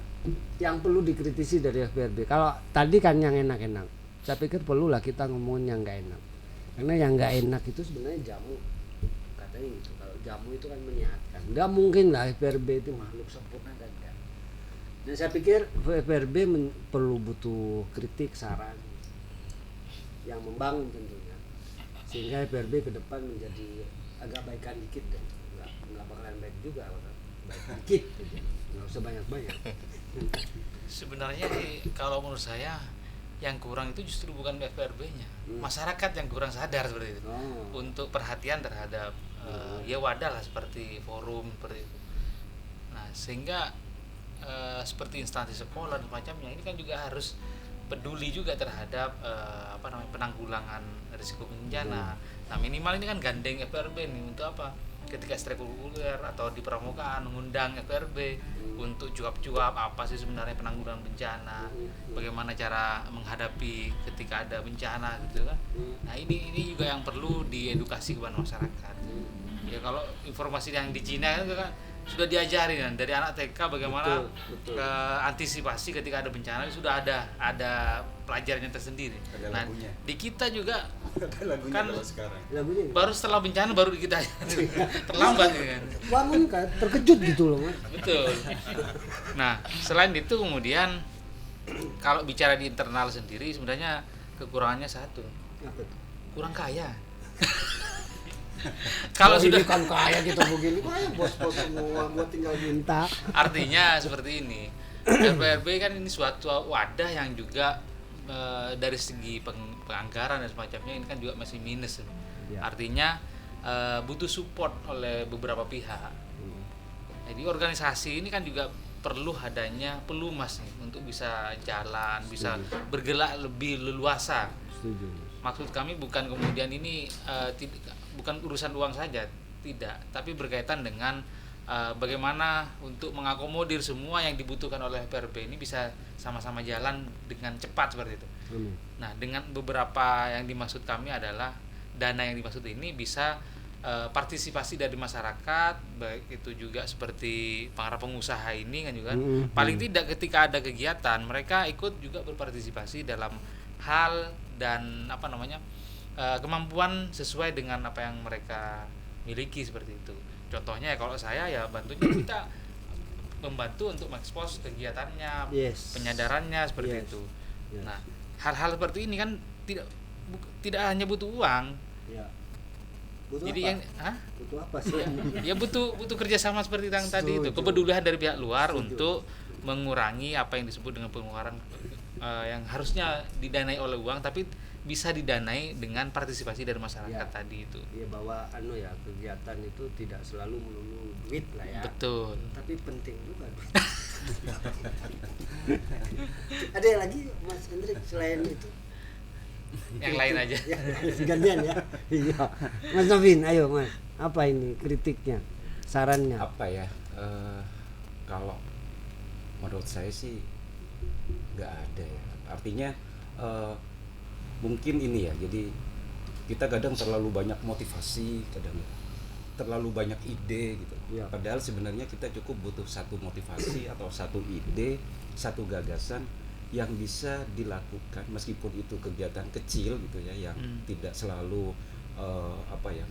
yang perlu dikritisi dari FBRB? Kalau tadi kan yang enak-enak, saya pikir perlulah kita ngomongin yang nggak enak. Karena yang nggak enak itu sebenarnya jamu, katanya gitu. Kalau jamu itu kan menyehatkan. Nggak mungkin lah FBRB itu makhluk sempurna dan enggak. Dan saya pikir FBRB perlu butuh kritik, saran yang membangun tentunya, sehingga FBRB ke depan menjadi agak baikan dikit, dan nggak bakalan baik juga, baik dikit, gitu. Nggak usah banyak-banyak. Sebenarnya kalau menurut saya yang kurang itu justru bukan FRB-nya, masyarakat yang kurang sadar seperti itu untuk perhatian terhadap ya wadah lah seperti forum seperti itu. Nah sehingga seperti instansi sekolah dan semacamnya ini kan juga harus peduli juga terhadap penanggulangan risiko bencana. Nah minimal ini kan gandeng FRB nih untuk apa? Ketika ekstrakurikuler atau di pramukaan mengundang FRB untuk cuap-cuap apa sih sebenarnya penanggulangan bencana, bagaimana cara menghadapi ketika ada bencana gitu kan. Nah ini juga yang perlu diedukasi kepada masyarakat. Ya kalau informasi yang di Cina kan sudah diajari kan dari anak TK bagaimana betul. Antisipasi ketika ada bencana sudah ada pelajarannya tersendiri. Ada nah lagunya. Di kita juga lagunya kan sekarang. Baru setelah bencana baru kita terlambat kan. Bangun kan terkejut gitu loh Mas. Betul. Nah selain itu kemudian kalau bicara di internal sendiri sebenarnya kekurangannya satu, kurang kaya. Kalau sudah kan kaya gitu begini, kaya bos-bos semua, gua tinggal minta. Artinya seperti ini, FBRB kan ini suatu wadah yang juga dari segi penganggaran dan semacamnya ini kan juga masih minus. Ya. Artinya butuh support oleh beberapa pihak. Jadi organisasi ini kan juga perlu adanya pelumas nih untuk bisa jalan, bisa bergerak lebih leluasa. Maksud kami bukan kemudian ini bukan urusan uang saja, tidak, tapi berkaitan dengan bagaimana untuk mengakomodir semua yang dibutuhkan oleh FRB ini bisa sama-sama jalan dengan cepat seperti itu. Nah, dengan beberapa yang dimaksud kami adalah dana yang dimaksud ini bisa partisipasi dari masyarakat, baik itu juga seperti para pengusaha ini kan juga paling tidak ketika ada kegiatan mereka ikut juga berpartisipasi dalam hal dan kemampuan sesuai dengan apa yang mereka miliki seperti itu. Contohnya kalau saya ya bantunya kita membantu untuk mengekspos kegiatannya, Yes. penyadarannya seperti Yes. itu. Yes. Nah, hal-hal seperti ini kan tidak hanya butuh uang. Ya. Butuh Jadi apa? yang Butuh apa sih? ya butuh kerjasama seperti yang tadi itu, Setuju. kepedulian dari pihak luar Setuju. untuk mengurangi apa yang disebut dengan pengeluaran yang harusnya didanai oleh uang tapi bisa didanai dengan partisipasi dari masyarakat Ya. tadi itu. Ya bahwa ya kegiatan itu tidak selalu melulu duit lah ya. Betul. Tapi penting juga. Ada yang lagi Mas Hendrik selain itu? Yang lain aja. Ya, gantian ya. Iya. Mas Novin, ayo Mas. Apa ini kritiknya? Sarannya? Apa ya? Kalau menurut saya sih nggak ada ya. Artinya mungkin ini ya. Jadi kita kadang terlalu banyak motivasi, kadang terlalu banyak ide gitu. Ya. Padahal sebenarnya kita cukup butuh satu motivasi atau satu ide, satu gagasan yang bisa dilakukan meskipun itu kegiatan kecil gitu ya, yang tidak selalu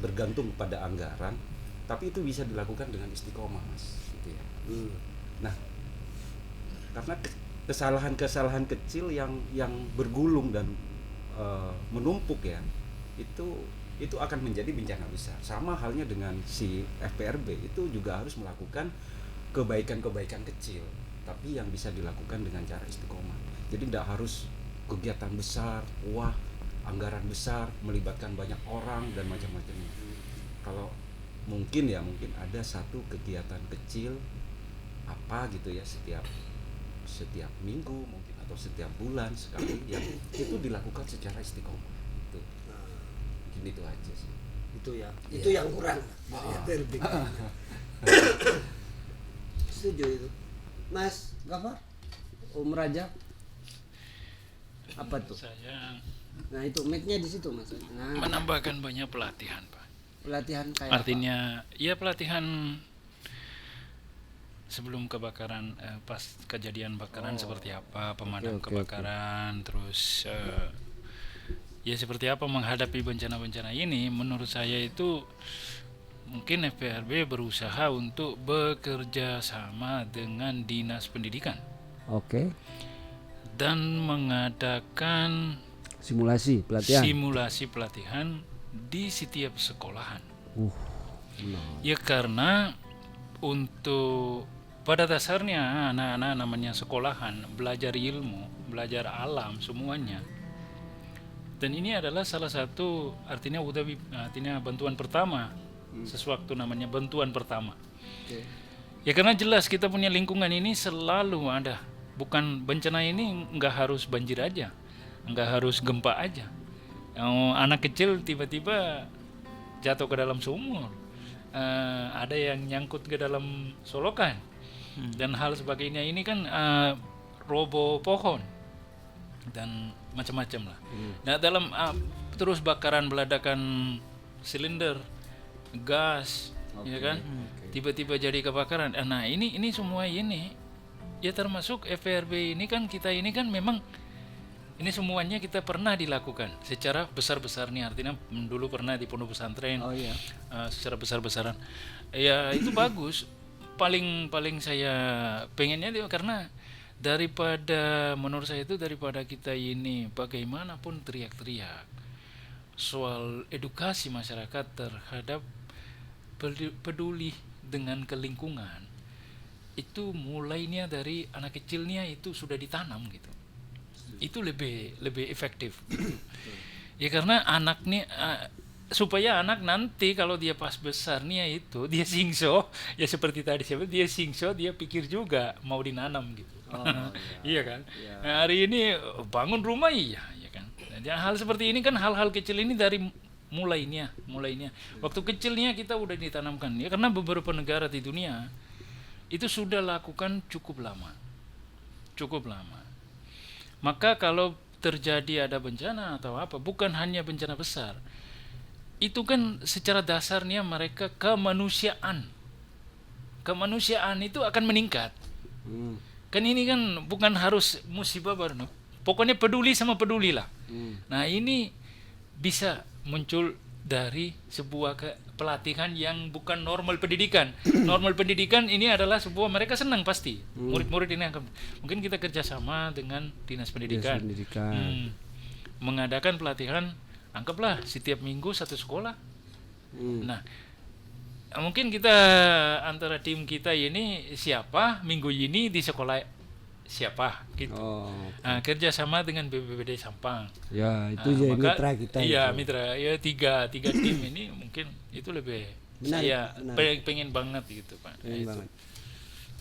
bergantung pada anggaran, tapi itu bisa dilakukan dengan istiqomah, Mas, gitu ya. Nah, karena kesalahan-kesalahan kecil yang bergulung dan menumpuk ya, itu akan menjadi bencana besar. Sama halnya dengan si FPRB, itu juga harus melakukan kebaikan-kebaikan kecil, tapi yang bisa dilakukan dengan cara istiqomah. Jadi tidak harus kegiatan besar, wah, anggaran besar, melibatkan banyak orang dan macam-macamnya. Kalau mungkin ada satu kegiatan kecil apa gitu ya, setiap minggu mungkin atau setiap bulan sekali yang itu dilakukan secara istiqomah. Itu aja sih. Itu ya. Iya. Itu yang kurang. Setuju itu. Mas Gafar? Om Raja? Apa tuh? Saya Nah itu mic-nya di situ Mas. Nah, menambahkan banyak pelatihan, Pak. pelatihan kayak Artinya ya pelatihan sebelum kebakaran, pas kejadian bakaran seperti apa, pemadam Oke. kebakaran, terus ya seperti apa menghadapi bencana-bencana ini. Menurut saya itu mungkin FPRB berusaha untuk bekerja sama dengan Dinas Pendidikan Oke. dan mengadakan Simulasi pelatihan. simulasi pelatihan di setiap sekolahan. Nah. Ya karena untuk pada dasarnya anak-anak namanya sekolahan belajar ilmu, belajar alam semuanya. Dan ini adalah salah satu artinya bantuan pertama. Sesuatu namanya bantuan pertama. Oke. Ya karena jelas kita punya lingkungan ini selalu ada. Bukan bencana ini nggak harus banjir aja, nggak harus gempa aja. Anak kecil tiba-tiba jatuh ke dalam sumur, ada yang nyangkut ke dalam solokan, dan hal sebagainya ini kan roboh pohon dan macam-macam lah. Nah dalam terus bakaran beladakan silinder gas, ya kan, tiba-tiba jadi kebakaran. Nah ini semua ini ya termasuk FPRB ini kan kita ini kan memang ini semuanya kita pernah dilakukan secara besar-besarnya, artinya dulu pernah di pondok pesantren. Oh iya. Secara besar-besaran ya itu bagus. Paling saya pengennya dia karena daripada menurut saya itu daripada kita ini bagaimanapun teriak-teriak soal edukasi masyarakat terhadap peduli dengan kelingkungan, itu mulainya dari anak kecilnya itu sudah ditanam gitu. Itu lebih efektif. Ya karena anak nih supaya anak nanti kalau dia pas besarnya itu dia singso ya seperti tadi dia singso, dia pikir juga mau dinanam gitu. Iya kan. Nah, hari ini bangun rumah iya kan. Jadi hal seperti ini kan hal-hal kecil ini dari mulainya. Waktu kecilnya kita udah ditanamkan ya karena beberapa negara di dunia itu sudah lakukan cukup lama. Maka kalau terjadi ada bencana atau apa, bukan hanya bencana besar, itu kan secara dasarnya mereka kemanusiaan itu akan meningkat. Kan ini kan bukan harus musibah baru, pokoknya peduli sama peduli lah. Nah ini bisa muncul dari sebuah pelatihan yang bukan normal pendidikan. Normal pendidikan ini adalah sebuah mereka senang pasti. Murid-murid ini akan mungkin kita kerjasama dengan dinas pendidikan, mengadakan pelatihan. Anggaplah setiap minggu satu sekolah. Nah, mungkin kita antara tim kita ini siapa minggu ini di sekolah siapa gitu. Nah, kerjasama dengan BPBD Sampang. Ya, itu jadi mitra kita. Iya, itu. mitra. Ya tiga tim ini mungkin itu lebih saya pengen banget gitu, Pak.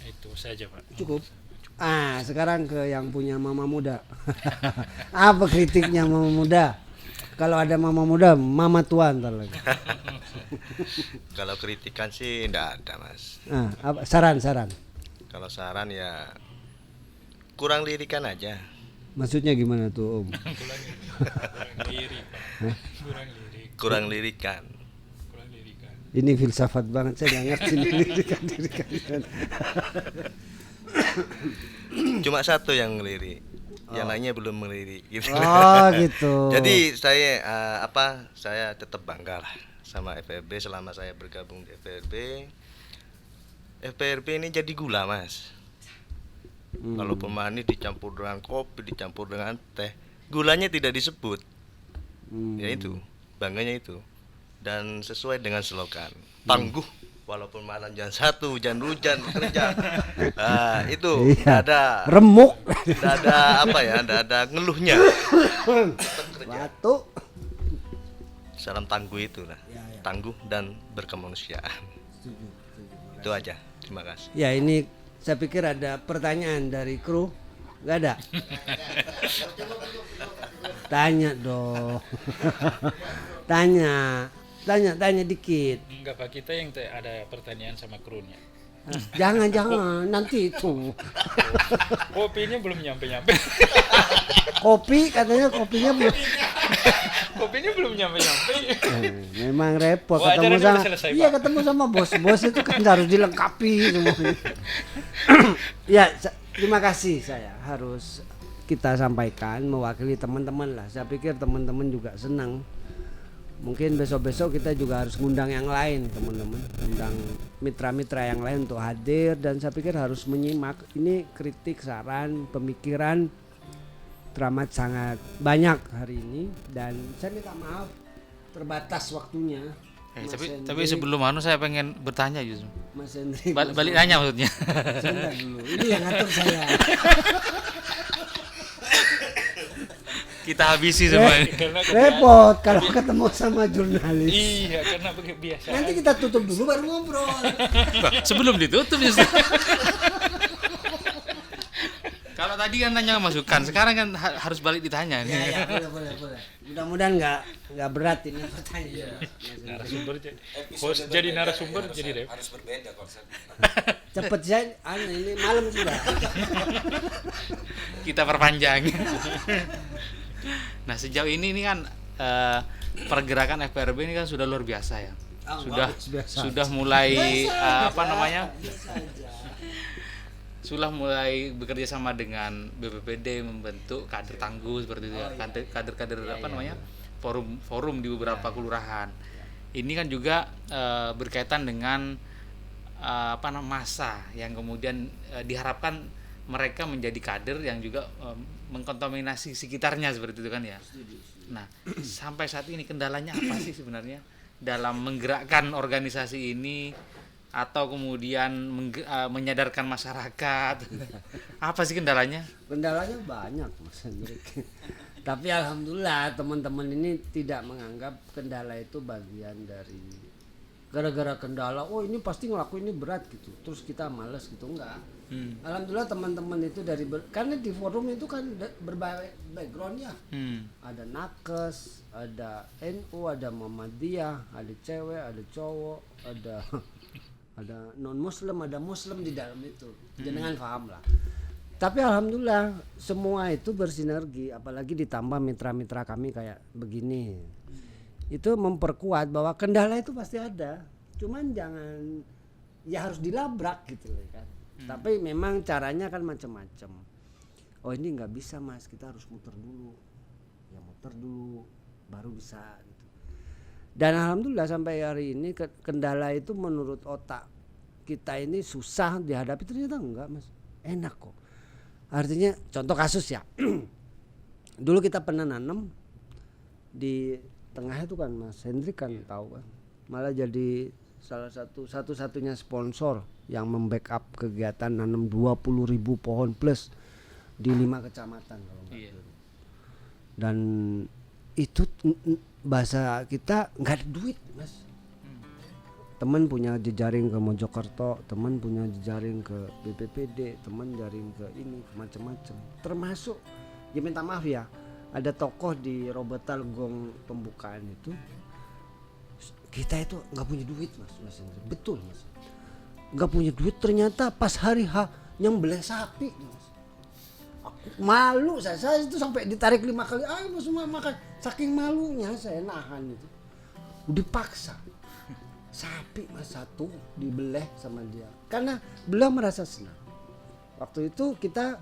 Itu saja, Pak. Cukup. Sekarang ke yang punya mama muda. Apa kritiknya mama muda? Kalau ada mama muda, mama tua ntar lagi. Kalau kritikan sih enggak ada, Mas. Apa saran? Kalau saran ya kurang lirikan aja. Maksudnya gimana tuh, Om? Kurang lirikan. Ini filsafat banget, saya nggak ngerti lirikan. Cuma satu yang ngelirik. Yang lainnya belum melirik gitu. Gitu. Jadi saya saya tetap bangga lah sama FPRB selama saya bergabung di FPRB. FPRB ini jadi gula, Mas. Kalau pemanis dicampur dengan kopi, dicampur dengan teh, gulanya tidak disebut. Ya itu, bangganya itu. Dan sesuai dengan slogan, tangguh walaupun malam jam 1, hujan kerja. Itu ada remuk. Tidak ada tidak ada ngeluhnya. Batu. Salam tangguh itulah. Tangguh dan berkemanusiaan. Itu aja. Terima kasih. Ya, ini saya pikir ada pertanyaan dari kru. Nggak ada? Tanya dong. Tanya dikit. Enggak, Pak, kita yang ada pertanyaan sama krunya. Jangan nanti itu. Kopinya belum nyampe. Katanya kopinya belum. Kopinya belum nyampe. Memang repot ketemu sama bos itu kan harus dilengkapi semuanya. Ya, terima kasih, saya harus kita sampaikan mewakili teman-teman lah. Saya pikir teman-teman juga senang. Mungkin besok-besok kita juga harus ngundang yang lain, teman-teman, undang mitra-mitra yang lain untuk hadir, dan saya pikir harus menyimak. Ini kritik, saran, pemikiran teramat sangat banyak hari ini, dan saya minta maaf terbatas waktunya. Tapi sebelum saya pengen bertanya justru. Mas Hendri, balik nanya maksudnya. Sebentar dulu. Ini yang ngatur saya. Kita habisi semua ini. Repot kalau ketemu sama jurnalis. Iya, karena biasa. Nanti kita tutup dulu baru ngobrol. Sebelum ditutup justru. Kalau tadi kan nanya masukan, sekarang kan harus balik ditanya. Ya, boleh. Mudah-mudahan nggak berat ini pertanyaan. Narasumber jadi narasumber jadi harus berbeda konsep. Cepet saja, ini malam sudah. Kita perpanjang. Nah, sejauh ini kan pergerakan FPRB ini kan sudah luar biasa ya. Sudah mulai sudah mulai bekerja sama dengan BPPD membentuk kader tangguh seperti itu ya. Kader-kader forum di beberapa kelurahan. Ini kan juga berkaitan dengan masa yang kemudian diharapkan mereka menjadi kader yang juga mengkontaminasi sekitarnya seperti itu kan ya. Nah, sampai saat ini kendalanya apa sih sebenarnya dalam menggerakkan organisasi ini atau kemudian menyadarkan masyarakat? Apa sih kendalanya? Kendalanya banyak, Mas Hendrik. Tapi alhamdulillah teman-teman ini tidak menganggap kendala itu bagian dari gara-gara kendala, ini pasti ngelakuin ini berat gitu, terus kita males gitu, enggak. Alhamdulillah teman-teman itu karena di forum itu kan berbagai background ya. Ada nakes, ada NU, ada Muhammadiyah, ada cewek, ada cowok, ada non muslim, ada muslim di dalam itu. Jangan paham lah. Tapi alhamdulillah semua itu bersinergi, apalagi ditambah mitra-mitra kami kayak begini. Itu memperkuat bahwa kendala itu pasti ada, cuman jangan harus dilabrak gitu kan. Tapi memang caranya kan macam-macam. Ini nggak bisa, Mas, kita harus muter dulu, baru bisa gitu. Dan alhamdulillah sampai hari ini kendala itu menurut otak kita ini susah dihadapi, ternyata enggak Mas, enak kok. Artinya contoh kasus ya, dulu kita pernah nanam di tengah itu kan Mas Hendrik kan tahu kan, malah jadi salah satu-satunya sponsor yang membackup kegiatan nanam 20.000 pohon plus di 5 kecamatan kalau enggak. Iya. Dan itu bahasa kita nggak ada duit Mas. Teman punya jejaring ke Mojokerto, teman punya jejaring ke BPPD, teman jaring ke ini macam-macam. Termasuk ya minta maaf ya, ada tokoh di Robotal Gong pembukaan itu, kita itu nggak punya duit Mas Hendri. Betul Mas, nggak punya duit, ternyata pas hari H nyembelih sapi Mas. Aku malu saya itu sampai ditarik 5 kali, ayo Mas semua makan, saking malunya saya nahan itu, dipaksa. Sapi Mas satu dibeleh sama dia karena beliau merasa senang. Waktu itu kita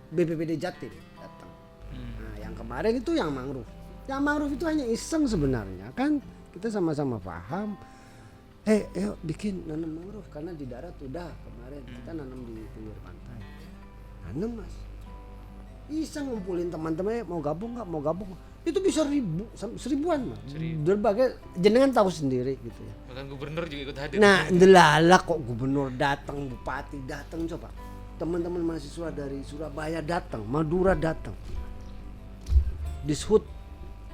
BPPD Jatim datang. Nah, yang kemarin itu yang mangrove. Yang mangrove itu hanya iseng sebenarnya kan, kita sama-sama paham. Ayo bikin nanam mangrove karena di darat udah kemarin kita nanam di pinggir pantai. Nanam Mas. Iseng ngumpulin teman-teman, mau gabung nggak? Mau gabung? Itu bisa seribuan Mas. Berbagai jenengan tahu sendiri gitu ya. Bahkan gubernur juga ikut hadir. Nah, delala kok gubernur datang, bupati datang, coba. Teman-teman mahasiswa dari Surabaya datang, Madura datang. Dishub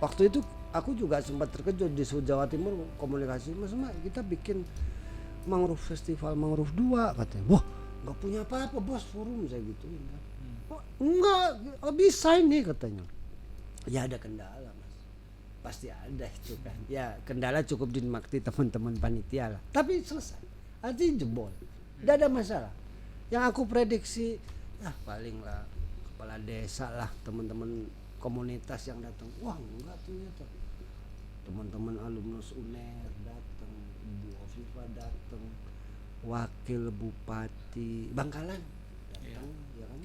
waktu itu aku juga sempat terkejut, Dishub Jawa Timur komunikasi, Mas kita bikin mangrove festival mangrove 2 katanya. Wah, enggak punya apa-apa Bos, forum saya gituin kan. Oh, enggak, bisa ini katanya. Ya ada kendala Mas, pasti ada itu kan. Ya kendala cukup dinikmati teman-teman panitia lah. Tapi selesai, artinya jebol, tidak ada masalah. Yang aku prediksi, ya paling lah kepala desa lah, teman-teman komunitas yang datang. Wah enggak ternyata. Teman-teman alumnus UNER datang, Ibu Oviva datang, wakil bupati Bangkalan datang, ya kan?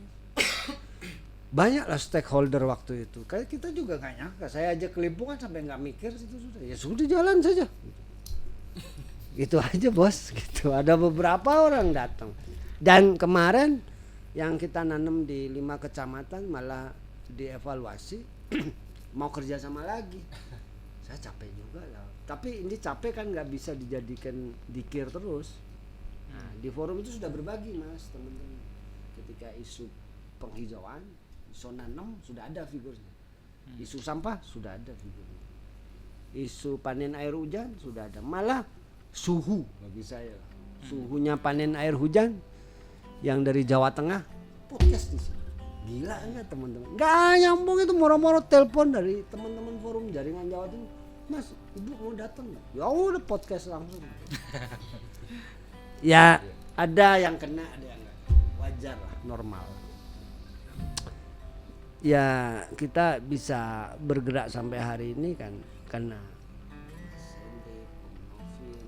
Banyaklah stakeholder waktu itu. Kayak kita juga nggak nyangka. Saya aja kelimpungan sampai nggak mikir itu sudah. Ya sudah jalan saja. Gitu aja Bos. Gitu. Ada beberapa orang datang. Dan kemarin yang kita nanam di 5 kecamatan malah dievaluasi mau kerja sama lagi. Saya capek juga lah. Tapi ini capek kan nggak bisa dijadikan dikir terus. Nah, di forum itu sudah berbagi Mas teman-teman. Ketika isu penghijauan zona 6 sudah ada figurnya. Isu sampah sudah ada figurnya. Isu panen air hujan sudah ada. Malah suhu bagi saya. Suhunya panen air hujan yang dari Jawa Tengah podcast di sini. Gila enggak teman-teman? Enggak nyambung itu, moro-moro telepon dari teman-teman forum jaringan Jawa Timur. Mas, Ibu mau datang enggak? Ya udah podcast langsung. Ya ada yang kena, ada yang enggak. Wajar lah, normal. Ya kita bisa bergerak sampai hari ini kan karena Hendrik, Novin,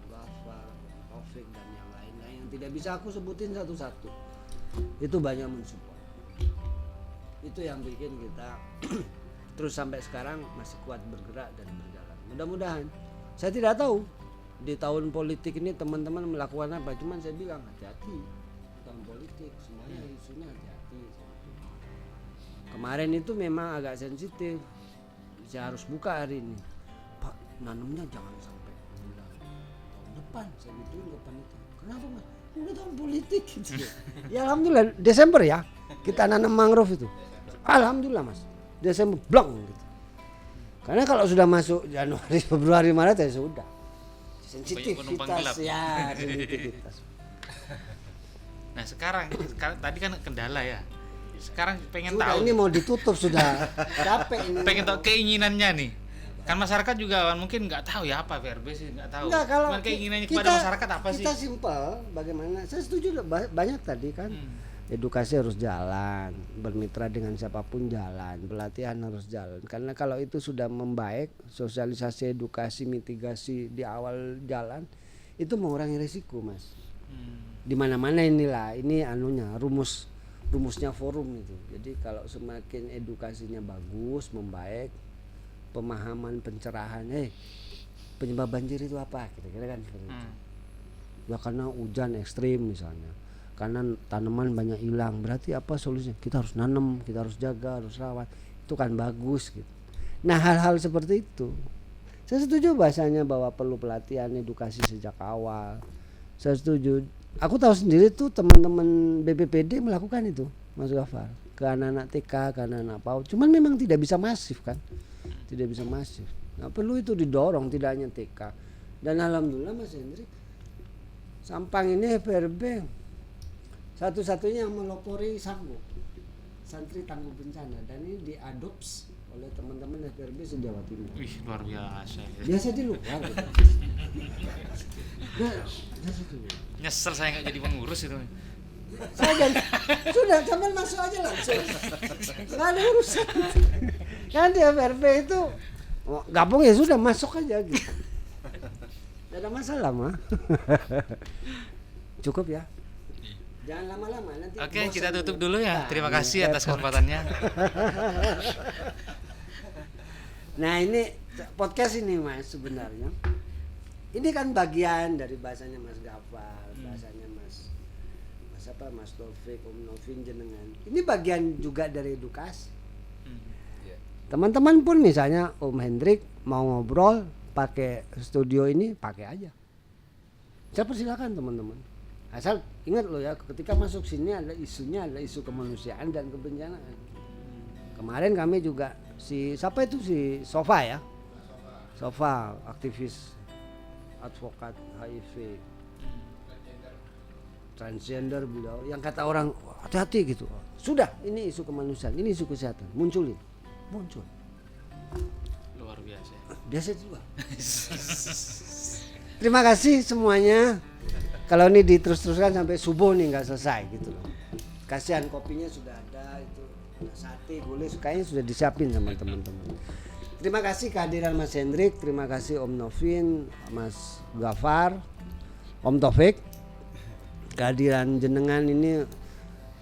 Gafar, Taufik dan yang lain-lain yang tidak bisa aku sebutin satu-satu. Itu banyak mensupport. Itu yang bikin kita terus sampai sekarang masih kuat bergerak dan berjalan. Mudah-mudahan. Saya tidak tahu di tahun politik ini teman-teman melakukan apa, cuman saya bilang hati-hati. Tahun politik semuanya isunya hati-hati. Kemarin itu memang agak sensitif. Saya harus buka hari ini. Pak, nanamnya jangan sampai bulan tahun depan. Saya gituin ke panitia. Kenapa Mas? Udah tahun politik gitu. Ya alhamdulillah Desember ya kita nanam mangrove itu. Alhamdulillah Mas. Desember blong gitu. Karena kalau sudah masuk Januari, Februari, Maret ya sudah. Sensitivitas ya, sensitivitas. Nah sekarang tadi kan kendala ya. Sekarang pengen Sudah, tahu. ini mau ditutup sudah. Capek ini. Pengen tahu keinginannya nih. Kan masyarakat juga mungkin nggak tahu ya apa VRB sih, nggak tahu. Enggak, kalau cuman keinginannya kepada masyarakat apa sih? Kita simpel bagaimana? Saya setuju banyak tadi kan. Edukasi harus jalan, bermitra dengan siapapun jalan, pelatihan harus jalan. Karena kalau itu sudah membaik, sosialisasi, edukasi, mitigasi di awal jalan, itu mengurangi risiko Mas. Di mana-mana inilah, ini anunya rumusnya forum itu. Jadi kalau semakin edukasinya bagus, membaik, pemahaman, pencerahan. Penyebab banjir itu apa? Kira-kira kan seperti itu. Ya karena hujan ekstrim misalnya, karena tanaman banyak hilang. Berarti apa solusinya? Kita harus nanam, kita harus jaga, harus rawat. Itu kan bagus gitu. Nah hal-hal seperti itu, saya setuju bahasanya bahwa perlu pelatihan edukasi sejak awal. Saya setuju. Aku tahu sendiri tuh teman-teman BPPD melakukan itu, Mas Gafar, ke anak-anak TK, ke anak-anak PAUD. Cuman memang tidak bisa masif kan, tidak bisa masif. Nah perlu itu didorong, tidak hanya TK. Dan alhamdulillah Mas Hendrik, Sampang ini FRB satu-satunya yang melopori sanggup, santri tangguh bencana, dan ini diadopsi oleh teman-teman FRB se-Jawa Timur. Wih, luar biasa. Biasa di luar. Biasa di luar. Nyesel saya nggak jadi pengurus itu. Sudah, cuman masuk aja langsung. Nggak ada urusan. Kan di FRB itu gabung ya sudah, masuk aja gitu. Tidak ada masalah mah. Cukup ya. Jangan lama-lama nanti. Oke, kita tutup dulu ya. Terima kasih atas kesempatannya. Nah ini podcast ini Mas sebenarnya. Ini kan bagian dari bahasanya Mas Gafar, bahasanya Mas Taufik, Om Novin jenengan. Ini bagian juga dari edukasi. Teman-teman pun misalnya Om Hendrik mau ngobrol pakai studio ini, pakai aja. Saya persilakan teman-teman. Asal ingat loh ya, ketika masuk sini ada isunya, ada isu kemanusiaan dan kebencanaan. Kemarin kami juga si Sofa ya. Sofa, aktivis advokat HIV. Transgender beliau, yang kata orang hati-hati gitu. Sudah, ini isu kemanusiaan, ini isu kesehatan, muncul. Luar biasa. Biasa juga. Terima kasih semuanya. Kalau ini diterus-teruskan sampai subuh nih nggak selesai gitu loh. Kasihan kopinya sudah ada, itu sate boleh, kayaknya sudah disiapin sama teman-teman. Terima kasih kehadiran Mas Hendrik, terima kasih Om Novin, Mas Gafar, Om Taufik. Kehadiran jenengan ini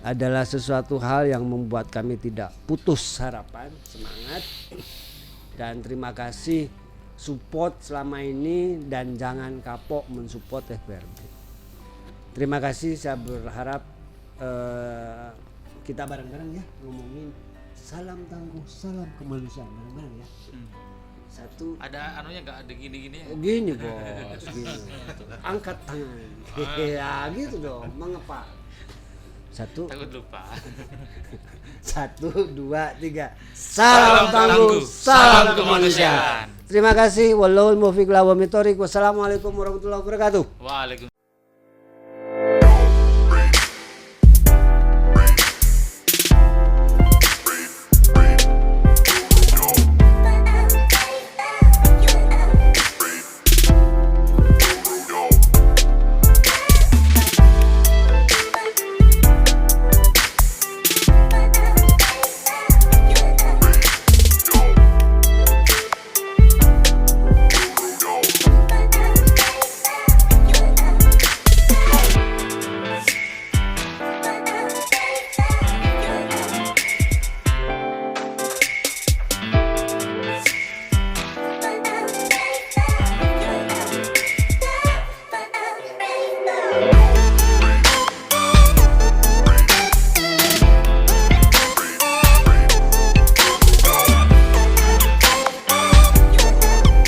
adalah sesuatu hal yang membuat kami tidak putus harapan, semangat. Dan terima kasih support selama ini dan jangan kapok mensupport FBRB. Terima kasih, saya berharap kita bareng-bareng ya ngomongin salam tangguh, salam kemanusiaan bareng-bareng ya. Satu. Ada anunya nggak ada gini-gini ya? Gini bos, gini. Angkat tangan. Ya gitu dong, mengepak. Satu. Takut lupa. 1, 2, 3. Salam tangguh, salam kemanusiaan. Terima kasih. Wallahul muwaffiq ila aqwamit thoriq. Wassalamualaikum warahmatullahi wabarakatuh. Waalaikumsalam.